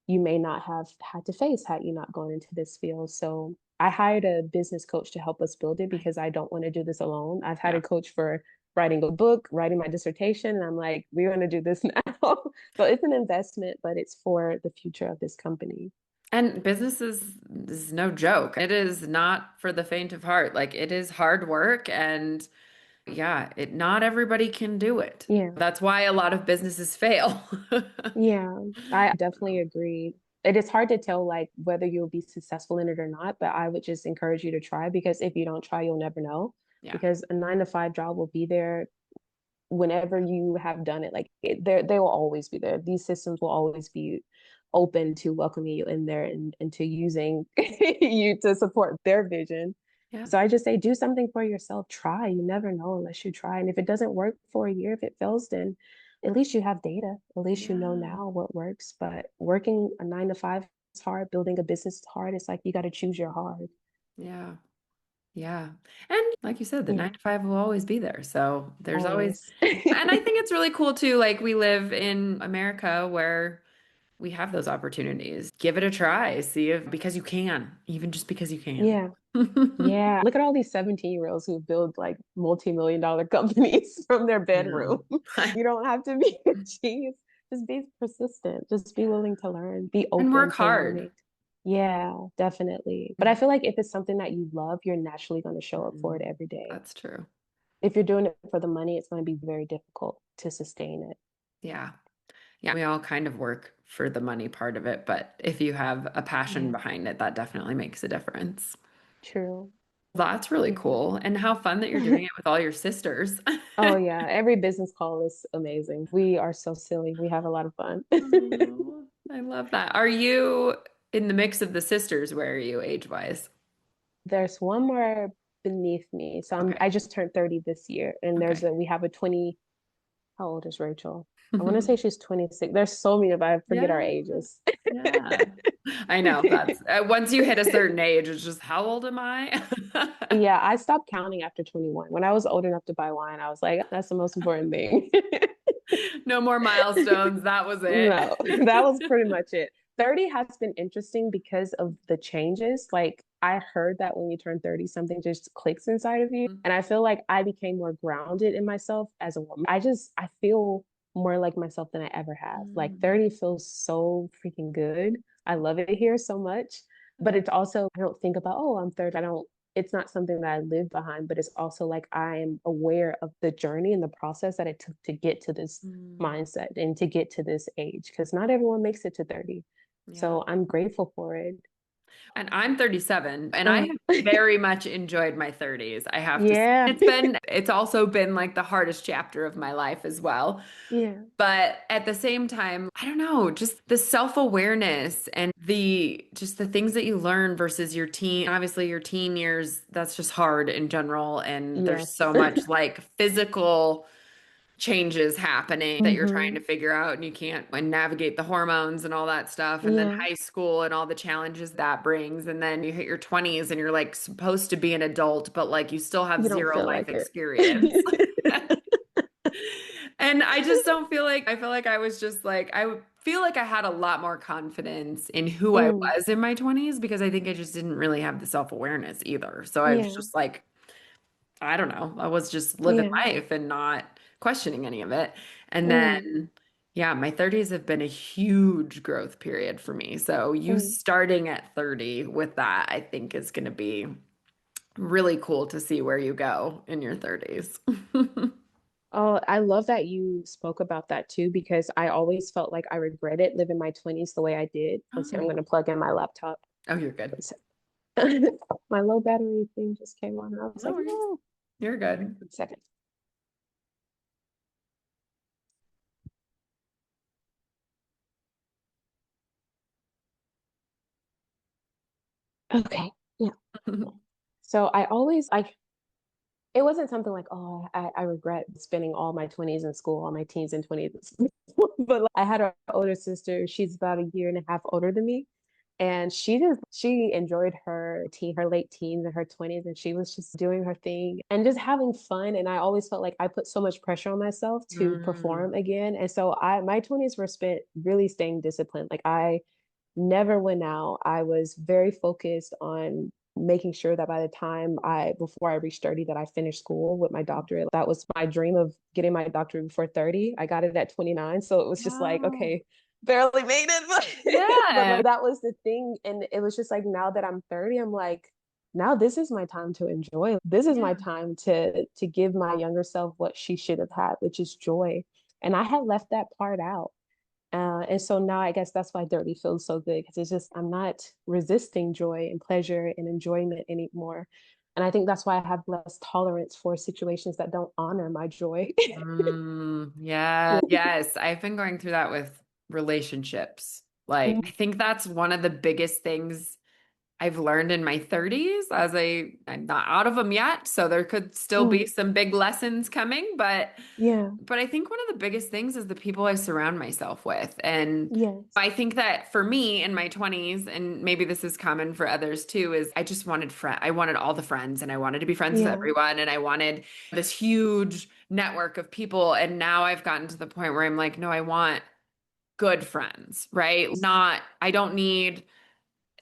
you may not have had to face had you not gone into this field. So I hired a business coach to help us build it, because Nice. I don't want to do this alone. I've had Yeah. a coach for writing a book, writing my dissertation, and I'm like, we're going to do this now. So it's an investment, but it's for the future of this company. And business is no joke. It is not for the faint of heart. Like it is hard work and yeah, it not everybody can do it. Yeah. That's why a lot of businesses fail. Yeah, I definitely agree. It is hard to tell like whether you'll be successful in it or not, but I would just encourage you to try, because if you don't try, you'll never know. Yeah. Because a 9 to 5 job will be there whenever you have done it. Like they will always be there. These systems will always be open to welcoming you in there, and to using you to support their vision. Yeah. So I just say do something for yourself. Try. You never know unless you try. And if it doesn't work for a year, if it fails, then at least you have data. At least you know Yeah. now what works. But working a 9 to 5 is hard. Building a business is hard. It's like you got to choose your hard. Yeah. Yeah. And like you said, the Yeah, 9 to 5 will always be there. So there's always, always. and I think it's really cool too. Like we live in America where we have those opportunities. Give it a try. See if, because you can, even just because you can. Yeah. Yeah. Look at all these 17-year-olds who build like multi-million-dollar companies from their Yeah. bedroom. You don't have to be a genius. Just be persistent. Just be willing to learn. Be And open work to hard. learning. Yeah, definitely. But I feel like if it's something that you love, you're naturally going to show up for it Mhm. every day. That's true. If you're doing it for the money, it's going to be very difficult to sustain it. Yeah. Yeah. We all kind of work for the money part of it, but if you have a passion Yeah, behind it, that definitely makes a difference. true. That's really Yeah. cool. And how fun that you're doing it with all your sisters. Oh yeah, every business call is amazing. We are so silly. We have a lot of fun. Oh, I love that. Are you in the mix of the sisters? Where are you age-wise? There's one more beneath me. So Okay. I just turned 30 this year. And Okay. we have a 20, how old is Rachel? I want to say she's 26. There's so many of I forget our Yeah. ages. Yeah. I know that's once you hit a certain age, it's just how old am I? Yeah, I stopped counting after 21. When I was old enough to buy wine, I was like, that's the most important thing. No more milestones. That was it. No, that was pretty much it. 30 has been interesting because of the changes. Like I heard that when you turn 30, something just clicks inside of you. And I feel like I became more grounded in myself as a woman. I feel more like myself than I ever have. Like Mm. 30 feels so freaking good. I love it here so much. But Yeah. it's also, I don't think about, oh, I'm 30. I don't, it's not something that I live behind, but it's also like I am aware of the journey and the process that it took to get to this Mm. mindset and to get to this age, because not everyone makes it to 30. Yeah. So I'm grateful for it. And I'm 37 and I Uh, have very much enjoyed my 30s. I have to say. yeah. It's also been like the hardest chapter of my life as well. Yeah. But at the same time, I don't know, just the self-awareness and just the things that you learn versus your teen. Obviously, your teen years, that's just hard in general. And there's Yes. so much like physical changes happening that you're trying Hmm. to figure out and you can't and navigate the hormones and all that stuff. And then Yeah. high school and all the challenges that brings. And then you hit your 20s and you're like supposed to be an adult, but like you still have You don't zero feel life like it. experience. And I just don't feel like I feel like I was just like feel like I had a lot more confidence in who I Mm, was in my 20s because I think I just didn't really have the self-awareness either. So I was yeah. just like, I don't know. I was just living Yeah. life and not questioning any of it. And Mm, then yeah, my 30s have been a huge growth period for me. So you mm. starting at 30 with that, I think is going to be really cool to see where you go in your 30s. Oh, I love that you spoke about that too, because I always felt like I regretted living my 20s the way I did. Let's see, I'm Oh, going to plug in my laptop. oh, you're good. My low battery thing just came on. And I was No like, worries. no. You're good. 1 second. Okay. Yeah. So I always like it wasn't something like, oh, I regret spending all my 20s in school, all my teens and 20s in school. But like, I had an older sister. She's about a year and a half older than me. And she enjoyed her late teens and her 20s, and she was just doing her thing and just having fun. And I always felt like I put so much pressure on myself to Mm. perform again. And so my 20s were spent really staying disciplined. Like I never went out. I was very focused on making sure that by the time before I reached 30, that I finished school with my doctorate. That was my dream of getting my doctorate before 30. I got it at 29. So it was just like, Wow. okay, barely made it. But Yeah. like that was the thing. And it was just like now that I'm 30, I'm like, now this is my time to enjoy. This is my Yeah. time to give my younger self what she should have had, which is joy. And I had left that part out. And so now I guess that's why dirty feels so good, because it's just I'm not resisting joy and pleasure and enjoyment anymore. And I think that's why I have less tolerance for situations that don't honor my joy. Yeah. Yes. I've been going through that with relationships. Like, I think that's one of the biggest things I've learned in my 30s I'm not out of them yet, so there could still be Mm, some big lessons coming, yeah. but I think one of the biggest things is the people I surround myself with. And Yes. I think that for me in my 20s, and maybe this is common for others too, is I just wanted I wanted all the friends and I wanted to be friends with Yeah. everyone and I wanted this huge network of people. And now I've gotten to the point where I'm like, no, I want good friends, right? Not, I don't need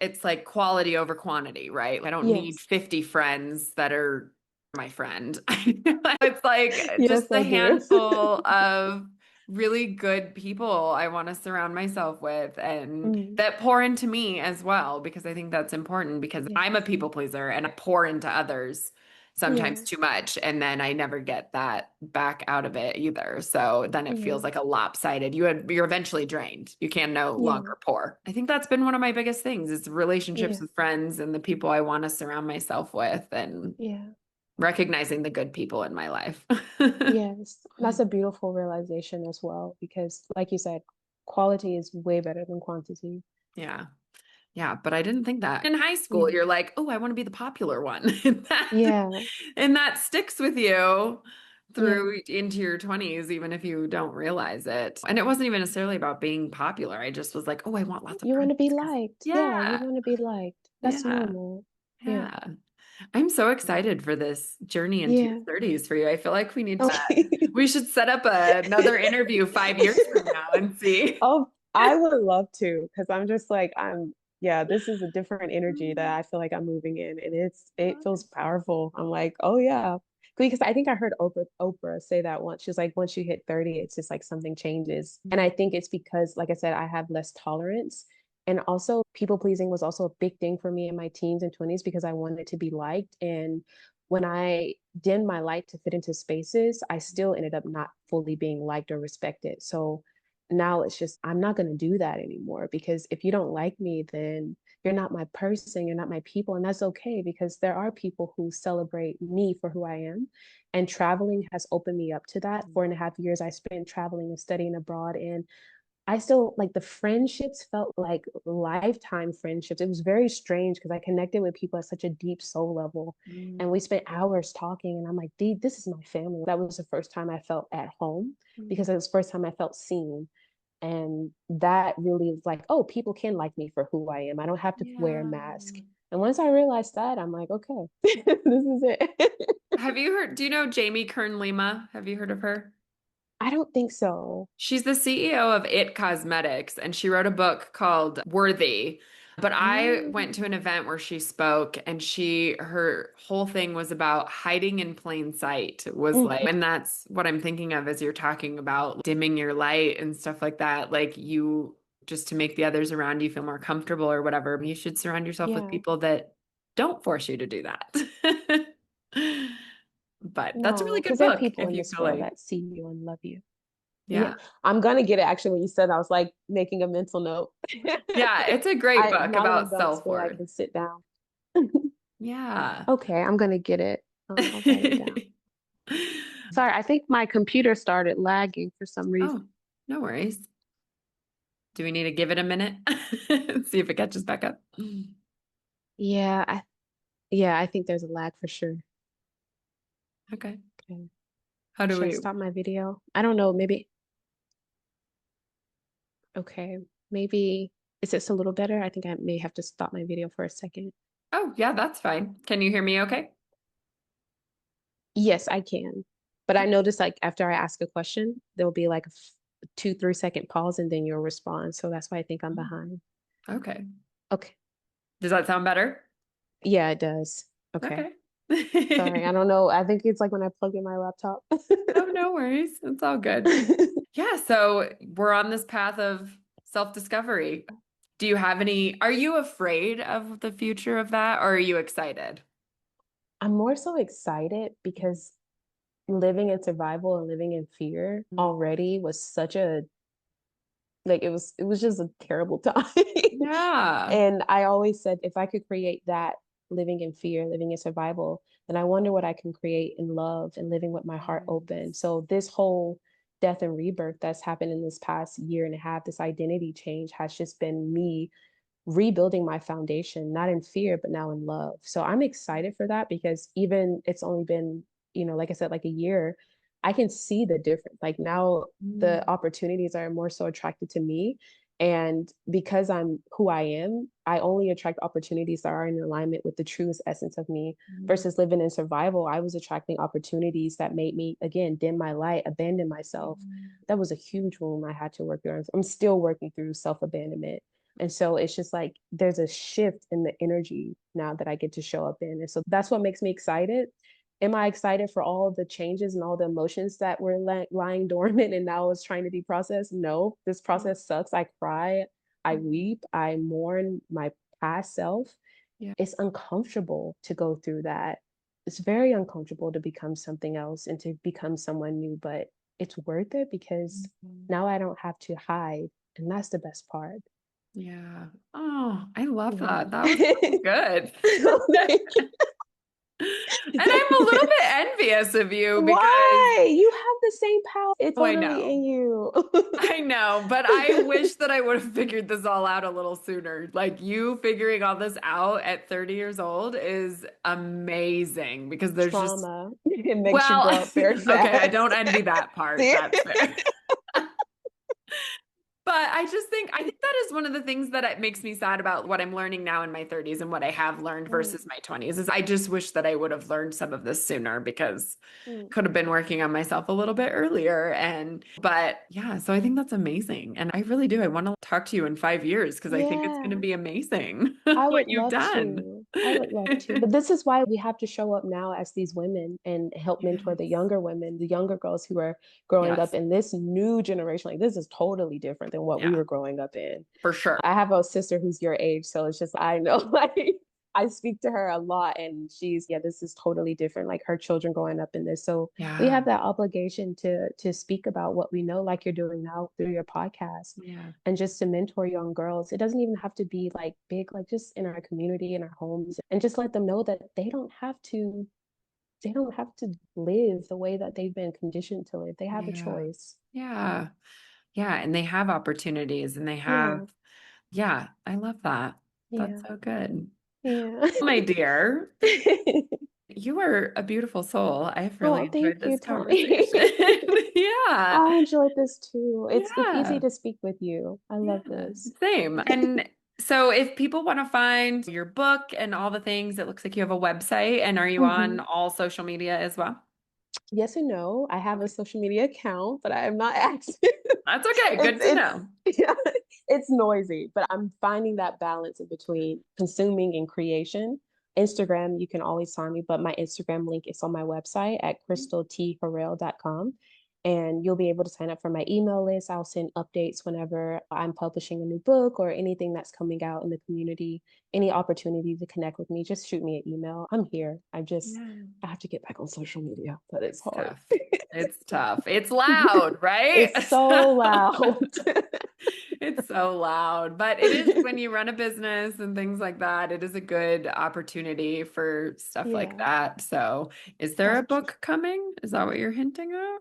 it's like quality over quantity, right? I don't need Yes. 50 friends that are my friend. It's like just Yes, a I do. handful of really good people I want to surround myself with and Mm, that pour into me as well, because I think that's important because I'm a yes. people pleaser and I pour into others sometimes Yeah. too much and then I never get that back out of it either. So then it feels Yeah. like a lopsided. You're eventually drained. You can no Yeah. longer pour. I think that's been one of my biggest things is relationships Yeah. with friends and the people I want to surround myself with and Yeah. recognizing the good people in my life. Yes. That's a beautiful realization as well, because like you said, quality is way better than quantity. Yeah. Yeah, but I didn't think that. In high school, Yeah. you're like, "Oh, I want to be the popular one." Yeah. And that sticks with you Yeah. through into your 20s, even if you don't realize it. And it wasn't even necessarily about being popular. I just was like, "Oh, I want lots of You want friends." to be 'Cause- liked. Yeah, you Yeah. want to be liked. That's Yeah. normal. Yeah. Yeah. I'm so excited for this journey into your Yeah. 30s for you. I feel like Okay. we should set up another interview 5 years from now and see. Oh, I would love to, because I'm just like yeah, this is a different energy that I feel like I'm moving in, and it feels powerful. I'm like, oh yeah. Because I think I heard Oprah say that once. She's like, once you hit 30, it's just like something changes. And I think it's because, like I said, I have less tolerance. And also people pleasing was also a big thing for me in my teens and 20s, because I wanted to be liked. And when I dimmed my light to fit into spaces, I still ended up not fully being liked or respected. So now it's just I'm not going to do that anymore, because if you don't like me, then you're not my person, you're not my people. And that's okay because there are people who celebrate me for who I am. And traveling has opened me up to that. 4.5 years I spent traveling and studying abroad. And I still like the friendships felt like lifetime friendships. It was very strange because I connected with people at such a deep soul level. And Mm, we spent hours talking. And I'm like, dude, this is my family. That was the first time I felt at home mm. because it was the first time I felt seen. And that really was like, oh, people can like me for who I am. I don't have to wear a Yeah. mask. And once I realized that, I'm like, okay, this is it. Have you heard, do you know Jamie Kern Lima? Have you heard of her? I don't think so. She's the CEO of It Cosmetics, and she wrote a book called Worthy. But I went to an Mm, event where she spoke, and her whole thing was about hiding in plain sight, was like, mhm. and that's what I'm thinking of as you're talking about dimming your light and stuff like that. Like you, just to make the others around you feel more comfortable or whatever, you should surround yourself with Yeah. people that don't force you to do that. But that's a No, really good because there are book people if in you this feel world like, that see you and love you. Yeah, yeah. I'm gonna get it. Actually, when you said, I was like making a mental note. Yeah, it's a great I book now that I'm about done school, I self-worth. can sit down. Yeah. Okay, I'm gonna get it. I'll write it down. Sorry, I think my computer started lagging for some reason. Oh, no worries. Do we need to give it a minute? See if it catches back up. Yeah, yeah, I think there's a lag for sure. Okay. Okay. How do Should I we? stop my video? I don't know, maybe. Okay, maybe is this a little better? I think I may have to stop my video for a second. Oh, yeah, that's fine. Can you hear me okay? Yes, I can. But I noticed like after I ask a question, there'll be like a 2, 3 second pause and then you'll respond. So that's why I think I'm Oh, behind. okay. Okay. Does that sound better? Yeah, it does. Okay. Okay. Sorry. I don't know. I think it's like when I plug in my laptop. Oh, no worries. It's all good. Yeah, so we're on this path of self-discovery. Do you have any, are you afraid of the future of that, or are you excited? I'm more so excited because living in survival and living in fear already was such a like it was just a terrible time. Yeah. And I always said if I could create that living in fear, living in survival, then I wonder what I can create in love and living with my heart open. Yes. So this whole death and rebirth that's happened in this past year and a half, this identity change has just been me rebuilding my foundation, not in fear, but now in love. So I'm excited for that because even it's only been, like I said, like a year, I can see the difference. Like now the Mm, opportunities are more so attracted to me. And because I'm who I am, I only attract opportunities that are in alignment with the truest essence of me mm, versus living in survival. I was attracting opportunities that made me, again, dim my light, abandon myself. mm, That was a huge wound I had to work through. I'm still working through self abandonment, and so it's just like there's a shift in the energy now that I get to show up in. And so that's what makes me excited. Am I excited for all of the changes and all the emotions that were lying dormant and now it's trying to be processed? No, this mm, process sucks. I cry, I mm. weep, I mourn my past self. Yeah. It's uncomfortable to go through that. It's very uncomfortable to become something else and to become someone new, but it's worth it because Mhm. now I don't have to hide. And that's the best part. Yeah. Oh, I love Yeah. that. That was so good. Like, And I'm a little bit envious of you because, why? You have the same power. It's oh, I totally know. in you. I know, but I wish that I would have figured this all out a little sooner. Like you figuring all this out at 30 years old is amazing because there's just, Trauma. It makes you well, grow up very okay, I fast. don't envy that part. See? That's fair. But I think that is one of the things that it makes me sad about what I'm learning now in my 30s and what I have learned Mm, versus my 20s is I just wish that I would have learned some of this sooner because mm. I could have been working on myself a little bit earlier. But yeah, so I think that's amazing. And I really do. I want to talk to you in 5 years because I think it's going to Yeah. be amazing I what would you've love done. to. I would love to. But this is why we have to show up now as these women and help mentor the Yes. younger women, the younger girls who are growing up Yes. in this new generation. Like this is totally different than what we Yeah, were growing up in. for sure. I have a sister who's your age, so it's just I know like I speak to her a lot and yeah, this is totally different. Like her children growing up in this. So we Yeah. have that obligation to speak about what we know, like you're doing now through your podcast, Yeah. and just to mentor young girls. It doesn't even have to be like big, like just in our community, in our homes, and just let them know that they don't have to live the way that they've been conditioned to live. They have a Yeah. choice. Yeah. Yeah. And they have opportunities and they have, Yeah. yeah, I love that. That's Yeah. so good. Yeah. My dear, you are a beautiful soul. I've really Oh, enjoyed thank you, this Tawny. conversation. Yeah. I enjoyed this too. It's easy Yeah. to speak with you. I love Yeah. this. Same. And so if people want to find your book and all the things, it looks like you have a website. And are you on Mhm. all social media as well? Yes and no. I have a Okay. social media account, but I am not active. That's okay. Good to It's know. yeah, it's noisy, but I'm finding that balance in between consuming and creation. Instagram, you can always find me, but my Instagram link is on my website at crystaltharrell.com. And you'll be able to sign up for my email list. I'll send updates whenever I'm publishing a new book or anything that's coming out in the community. Any opportunity to connect with me, just shoot me an email. I'm here. Yeah. I have to get back on social media, but it's It's hard. tough. It's tough. It's loud, right? It's so loud. It's so loud, but it is when you run a business and things like that, it is a good opportunity for stuff like Yeah, that. So, is there a that's true. book coming? Is that what you're hinting at?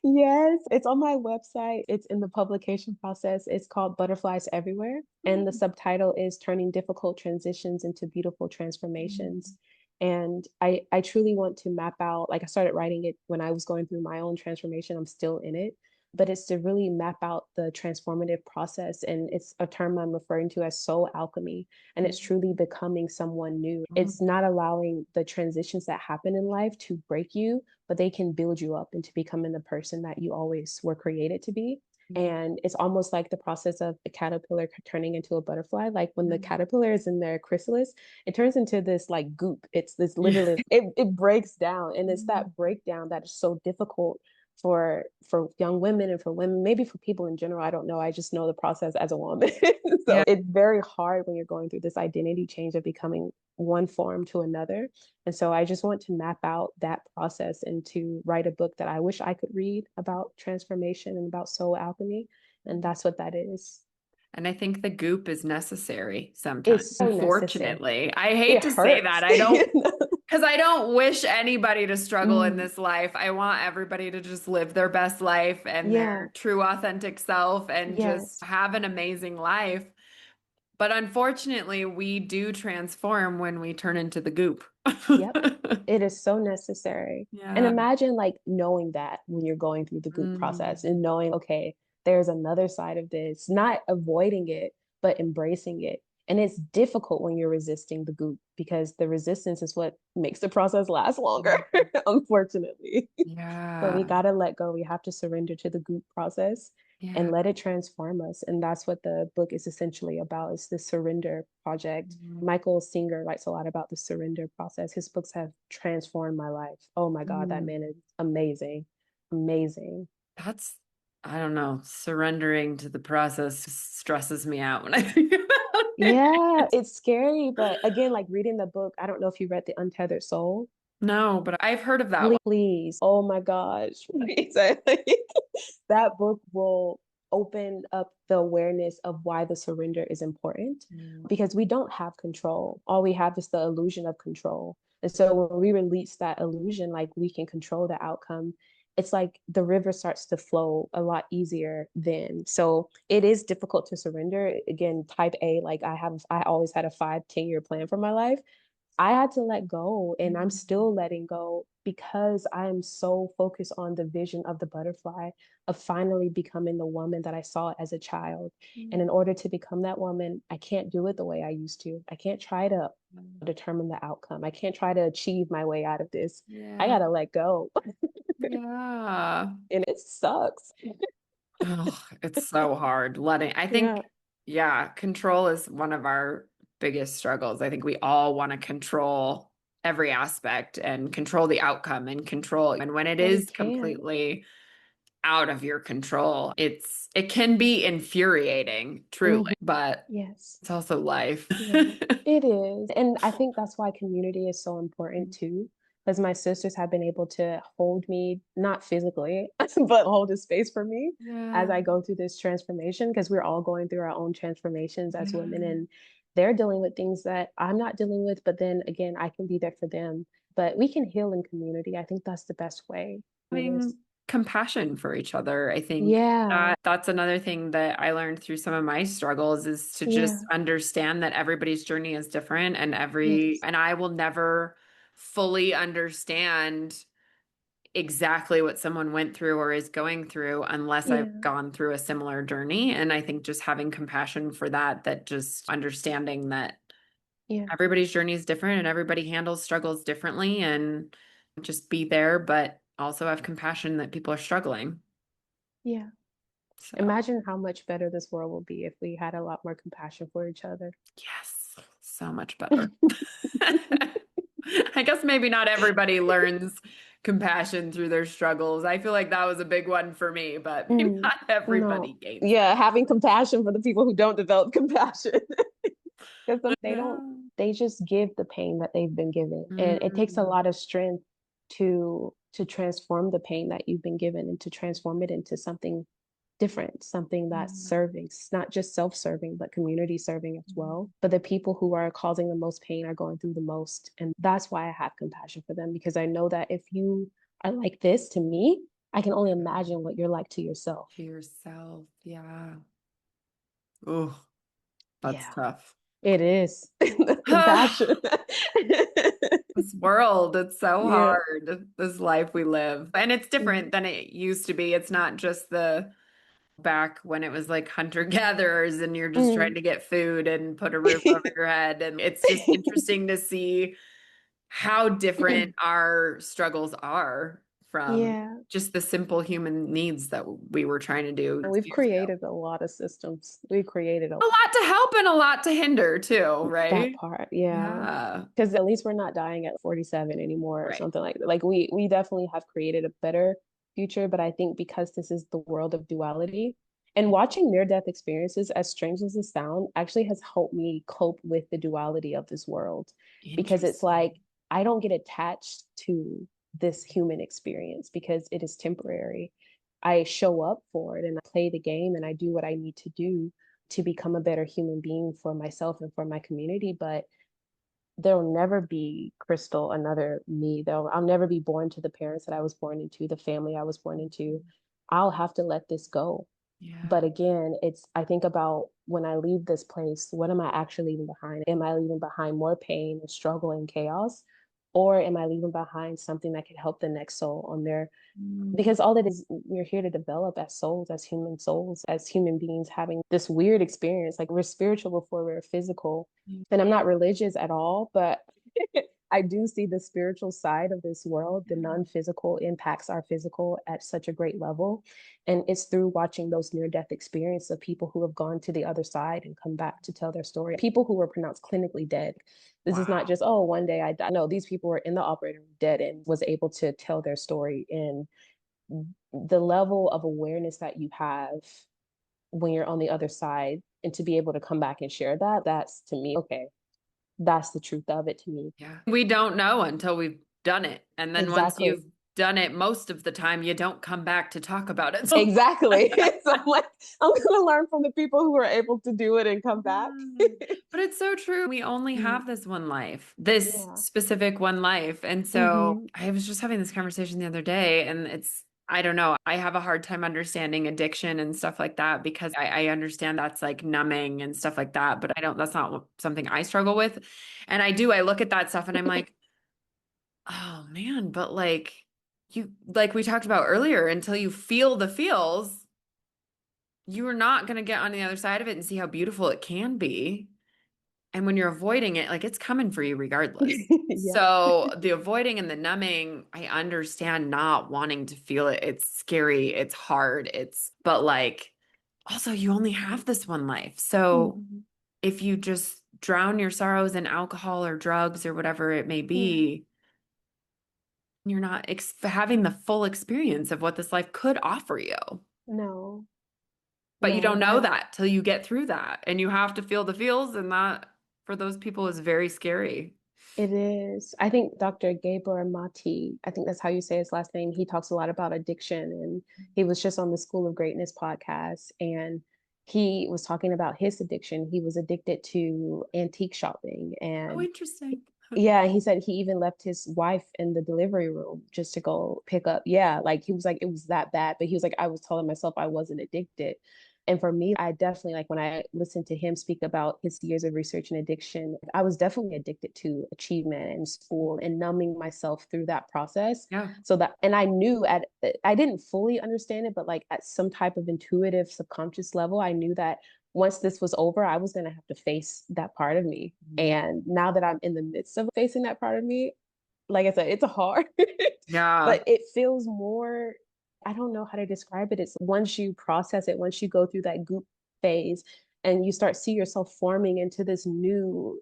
Yes, it's on my website. It's in the publication process. It's called Butterflies Everywhere, and the subtitle is Turning Difficult Transitions into Beautiful Transformations. And I truly want to map out, like I started writing it when I was going through my own transformation. I'm still in it, but it's to really map out the transformative process. And it's a term I'm referring to as soul alchemy. And it's truly becoming someone new. It's not allowing the transitions that happen in life to break you, but they can build you up into becoming the person that you always were created to be. And it's almost like the process of a caterpillar turning into a butterfly. Like when the caterpillar is in their chrysalis, it turns into this like goop. It's this Yeah. literally, it breaks down. And it's that breakdown that is so difficult for young women and for women, maybe for people in general. I don't know. I just know the process as a woman. So Yeah. it's very hard when you're going through this identity change of becoming one form to another. And so I just want to map out that process and to write a book that I wish I could read about transformation and about soul alchemy. And that's what that is. And I think the goop is necessary sometimes. It's so necessary. Unfortunately, I hate It to say that. hurts. I don't, because I don't wish anybody to struggle in Mm, this life. I want everybody to just live their best life and yeah. their true authentic self and just Yes. have an amazing life. But unfortunately, we do transform when we turn into the goop. Yep. It is so necessary. And Yeah. imagine like knowing that when you're going through the goop process Mm. and knowing, okay, there's another side of this, not avoiding it, but embracing it. And it's difficult when you're resisting the goop because the resistance is what makes the process last longer, unfortunately. But we Yeah. got to let go. We have to surrender to the goop process and Yeah. let it transform us. And that's what the book is essentially about. It's the surrender project. Michael Singer writes a lot about the surrender process. His books have transformed my life. Oh my God, that Mm. man is amazing. Amazing. That's, I don't know, surrendering to the process stresses me out when I think about Yeah, it. it's scary, but again, like reading the book, I don't know if you read The Untethered Soul. No, but I've heard of that one. Please. Oh my gosh. Please. That book will open up the awareness of why the surrender is important Mm. because we don't have control. All we have is the illusion of control. And so when we release that illusion, like we can control the outcome, it's like the river starts to flow a lot easier then. So it is difficult to surrender. Again, type A, like I always had a 5, 10 year plan for my life. I had to let go and I'm still letting go because I am so focused on the vision of the butterfly of finally becoming the woman that I saw as a child. And in order to become that woman, I can't do it the way I used to. I can't try to determine the outcome. I can't try to achieve my way out of this. I Yeah. got to let go. Yeah. And it sucks. Oh, it's so hard letting, I Yeah, think, yeah, control is one of our biggest struggles. I think we all want to control every aspect and control the outcome and control. And when it but we is can't. completely out of your control. It can be infuriating, truly, Hmm. but Yes. it's also life. Yeah, it is. And I think that's why community is so important too, because my sisters have been able to hold me, not physically, but hold a space for me as Yeah. I go through this transformation, because we're all going through our own transformations as women, Yeah. and they're dealing with things that I'm not dealing with, but then again, I can be there for them. But we can heal in community. I think that's the best way. It is. Having compassion for each other. I think Yeah. that's another thing that I learned through some of my struggles is to just Yeah. understand that everybody's journey is different Yes. and I will never fully understand exactly what someone went through or is going through unless I've Yeah. gone through a similar journey. And I think just having compassion for that, that just understanding that Yeah. everybody's journey is different and everybody handles struggles differently and just be there, but also have compassion that people are struggling. Yeah. So, Imagine how much better this world will be if we had a lot more compassion for each other. yes, so much better. I guess maybe not everybody learns compassion through their struggles. I feel like that was a big one for me, but maybe Mm, not everybody no. gains Yeah, having compassion for the people who don't develop compassion. Because that. they don't, Yeah. they just give the pain that they've been given. And it takes a Mm, lot of strength to transform the pain that you've been given and to transform it into something different, something that's mm, serving. It's not just self-serving, but community serving as well. But the people who are causing the most pain are going through the most. And that's why I have compassion for them, because I know that if you are like this to me, I can only imagine what you're like to yourself. to yourself. Yeah. Oh, that's Yeah, tough. it is. The compassion. This world, it's so Yeah. hard, this life we live. And it's different Mhm. than it used to be. It's not just the back when it was like hunter-gatherers and you're just trying Mm. to get food and put a roof over your head. And it's just interesting to see how different our struggles are from Yeah. just the simple human needs that we were trying to do We've years ago. created a lot of systems. We created A lot to help and a lot to hinder too, that right? part. Yeah. Yeah. Because at least we're not dying at 47 anymore or Right. something like that. Like we definitely have created a better future, but I think because this is the world of duality and watching near-death experiences, as strange as it sounds, actually has helped me cope with the duality of this world because it's Interesting. like I don't get attached to this human experience because it is temporary. I show up for it and I play the game and I do what I need to do to become a better human being for myself and for my community. But there'll never be Crystal, another me. I'll never be born to the parents that I was born into, the family I was born into. I'll have to let this go. Yeah. But again, I think about when I leave this place, what am I actually leaving behind? Am I leaving behind more pain and struggle and chaos? Or am I leaving behind something that could help the next soul on their, Mm, because all that is we're here to develop as souls, as human beings having this weird experience. Like we're spiritual before we're physical. yeah. And I'm not religious at all, but I do see the spiritual side of this world. The non-physical impacts our physical at such a great level. And it's through watching those near-death experiences of people who have gone to the other side and come back to tell their story. People who were pronounced clinically dead. This is not Wow. just, oh, one day I died. No, these people were in the operating room dead and was able to tell their story. And the level of awareness that you have when you're on the other side and to be able to come back and share that, that's to me, okay, that's the truth of it to me. Yeah. We don't know until we've done it. And then once Exactly. you've done it, most of the time, you don't come back to talk about it. So, Exactly. So I'm like, I'm gonna learn from the people who are able to do it and come back. yeah. But it's so true. We only Mm, have this one life, this yeah. specific one life. And so Hmm. I was just having this conversation the other day, and I don't know, I have a hard time understanding addiction and stuff like that because I understand that's like numbing and stuff like that, but that's not something I struggle with. And I look at that stuff and I'm like, oh man, but like we talked about earlier, until you feel the feels, you are not going to get on the other side of it and see how beautiful it can be. And when you're avoiding it, like it's coming for you regardless. Yeah. So the avoiding and the numbing, I understand not wanting to feel it. It's scary, it's hard, but like also you only have this one life. So Hmm. if you just drown your sorrows in alcohol or drugs or whatever it may Yeah. be, You're not having the full experience of what this life could offer you. No, But you no, don't and know I that till you get through that. And you have to feel the feels, and that for those people is very scary. it is. I think Dr. Gabor Mati, I think that's how you say his last name. He talks a lot about addiction, and he was just on the School of Greatness podcast, and he was talking about his addiction. He was addicted to antique shopping, Oh, and interesting. yeah, he said he even left his wife in the delivery room just to go pick up. Yeah, like he was like, it was that bad. But he was like, I was telling myself I wasn't addicted. And for me, I definitely like when I listened to him speak about his years of research and addiction, I was definitely addicted to achievement and school and numbing myself through that process. Yeah. So that, and I knew I didn't fully understand it, but like at some type of intuitive subconscious level, I knew that once this was over, I was going to have to face that part of me. And now that I'm in the midst of facing that part of me, like I said, it's hard, Yeah. but it feels more, I don't know how to describe it. It's once you process it, once you go through that goop phase and you start see yourself forming into this new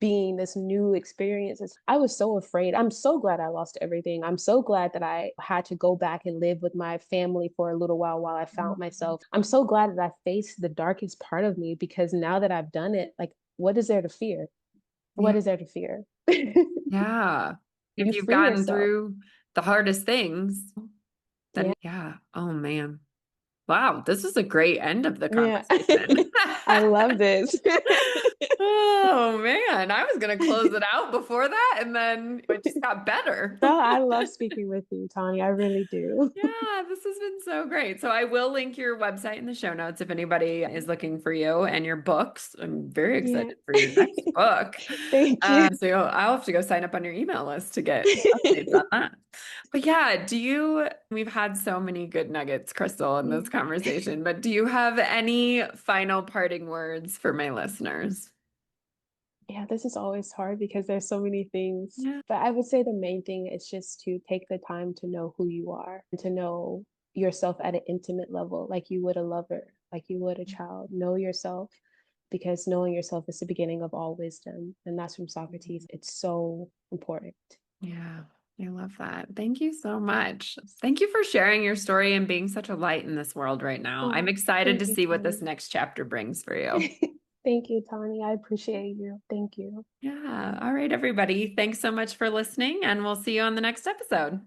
being, this new experiences. I was so afraid. I'm so glad I lost everything. I'm so glad that I had to go back and live with my family for a little while I found myself. I'm so glad that I faced the darkest part of me because now that I've done it, like, what is there to fear? Yeah. What is there to fear? Yeah. If You you've free gotten yourself. through the hardest things, then Yeah. yeah. Oh man. Wow, this is a great end of the Yeah. conversation. I love this. Oh man, I was gonna close it out before that, and then it just got better. No, I love speaking with you, Tawny. I really do. Yeah, this has been so great. So I will link your website in the show notes if anybody is looking for you and your books. I'm very Yeah. excited for your next book. Thank you. So I'll have to go sign up on your email list to get updates on that. But yeah, we've had so many good nuggets, Crystal, in this conversation, but do you have any final parting words for my listeners? Yeah, this is always hard because there's so many things. Yeah. But I would say the main thing is just to take the time to know who you are and to know yourself at an intimate level, like you would a lover, like you would a child. Know yourself because knowing yourself is the beginning of all wisdom. And that's from Socrates. It's so important. Yeah, I love that. Thank you so much. Thank you for sharing your story and being such a light in this world right now. I'm Oh, excited to thank you, see what this Tawny. next chapter brings for you. Thank you, Tawny. I appreciate you. Thank you. Yeah. All right, everybody. Thanks so much for listening, and we'll see you on the next episode.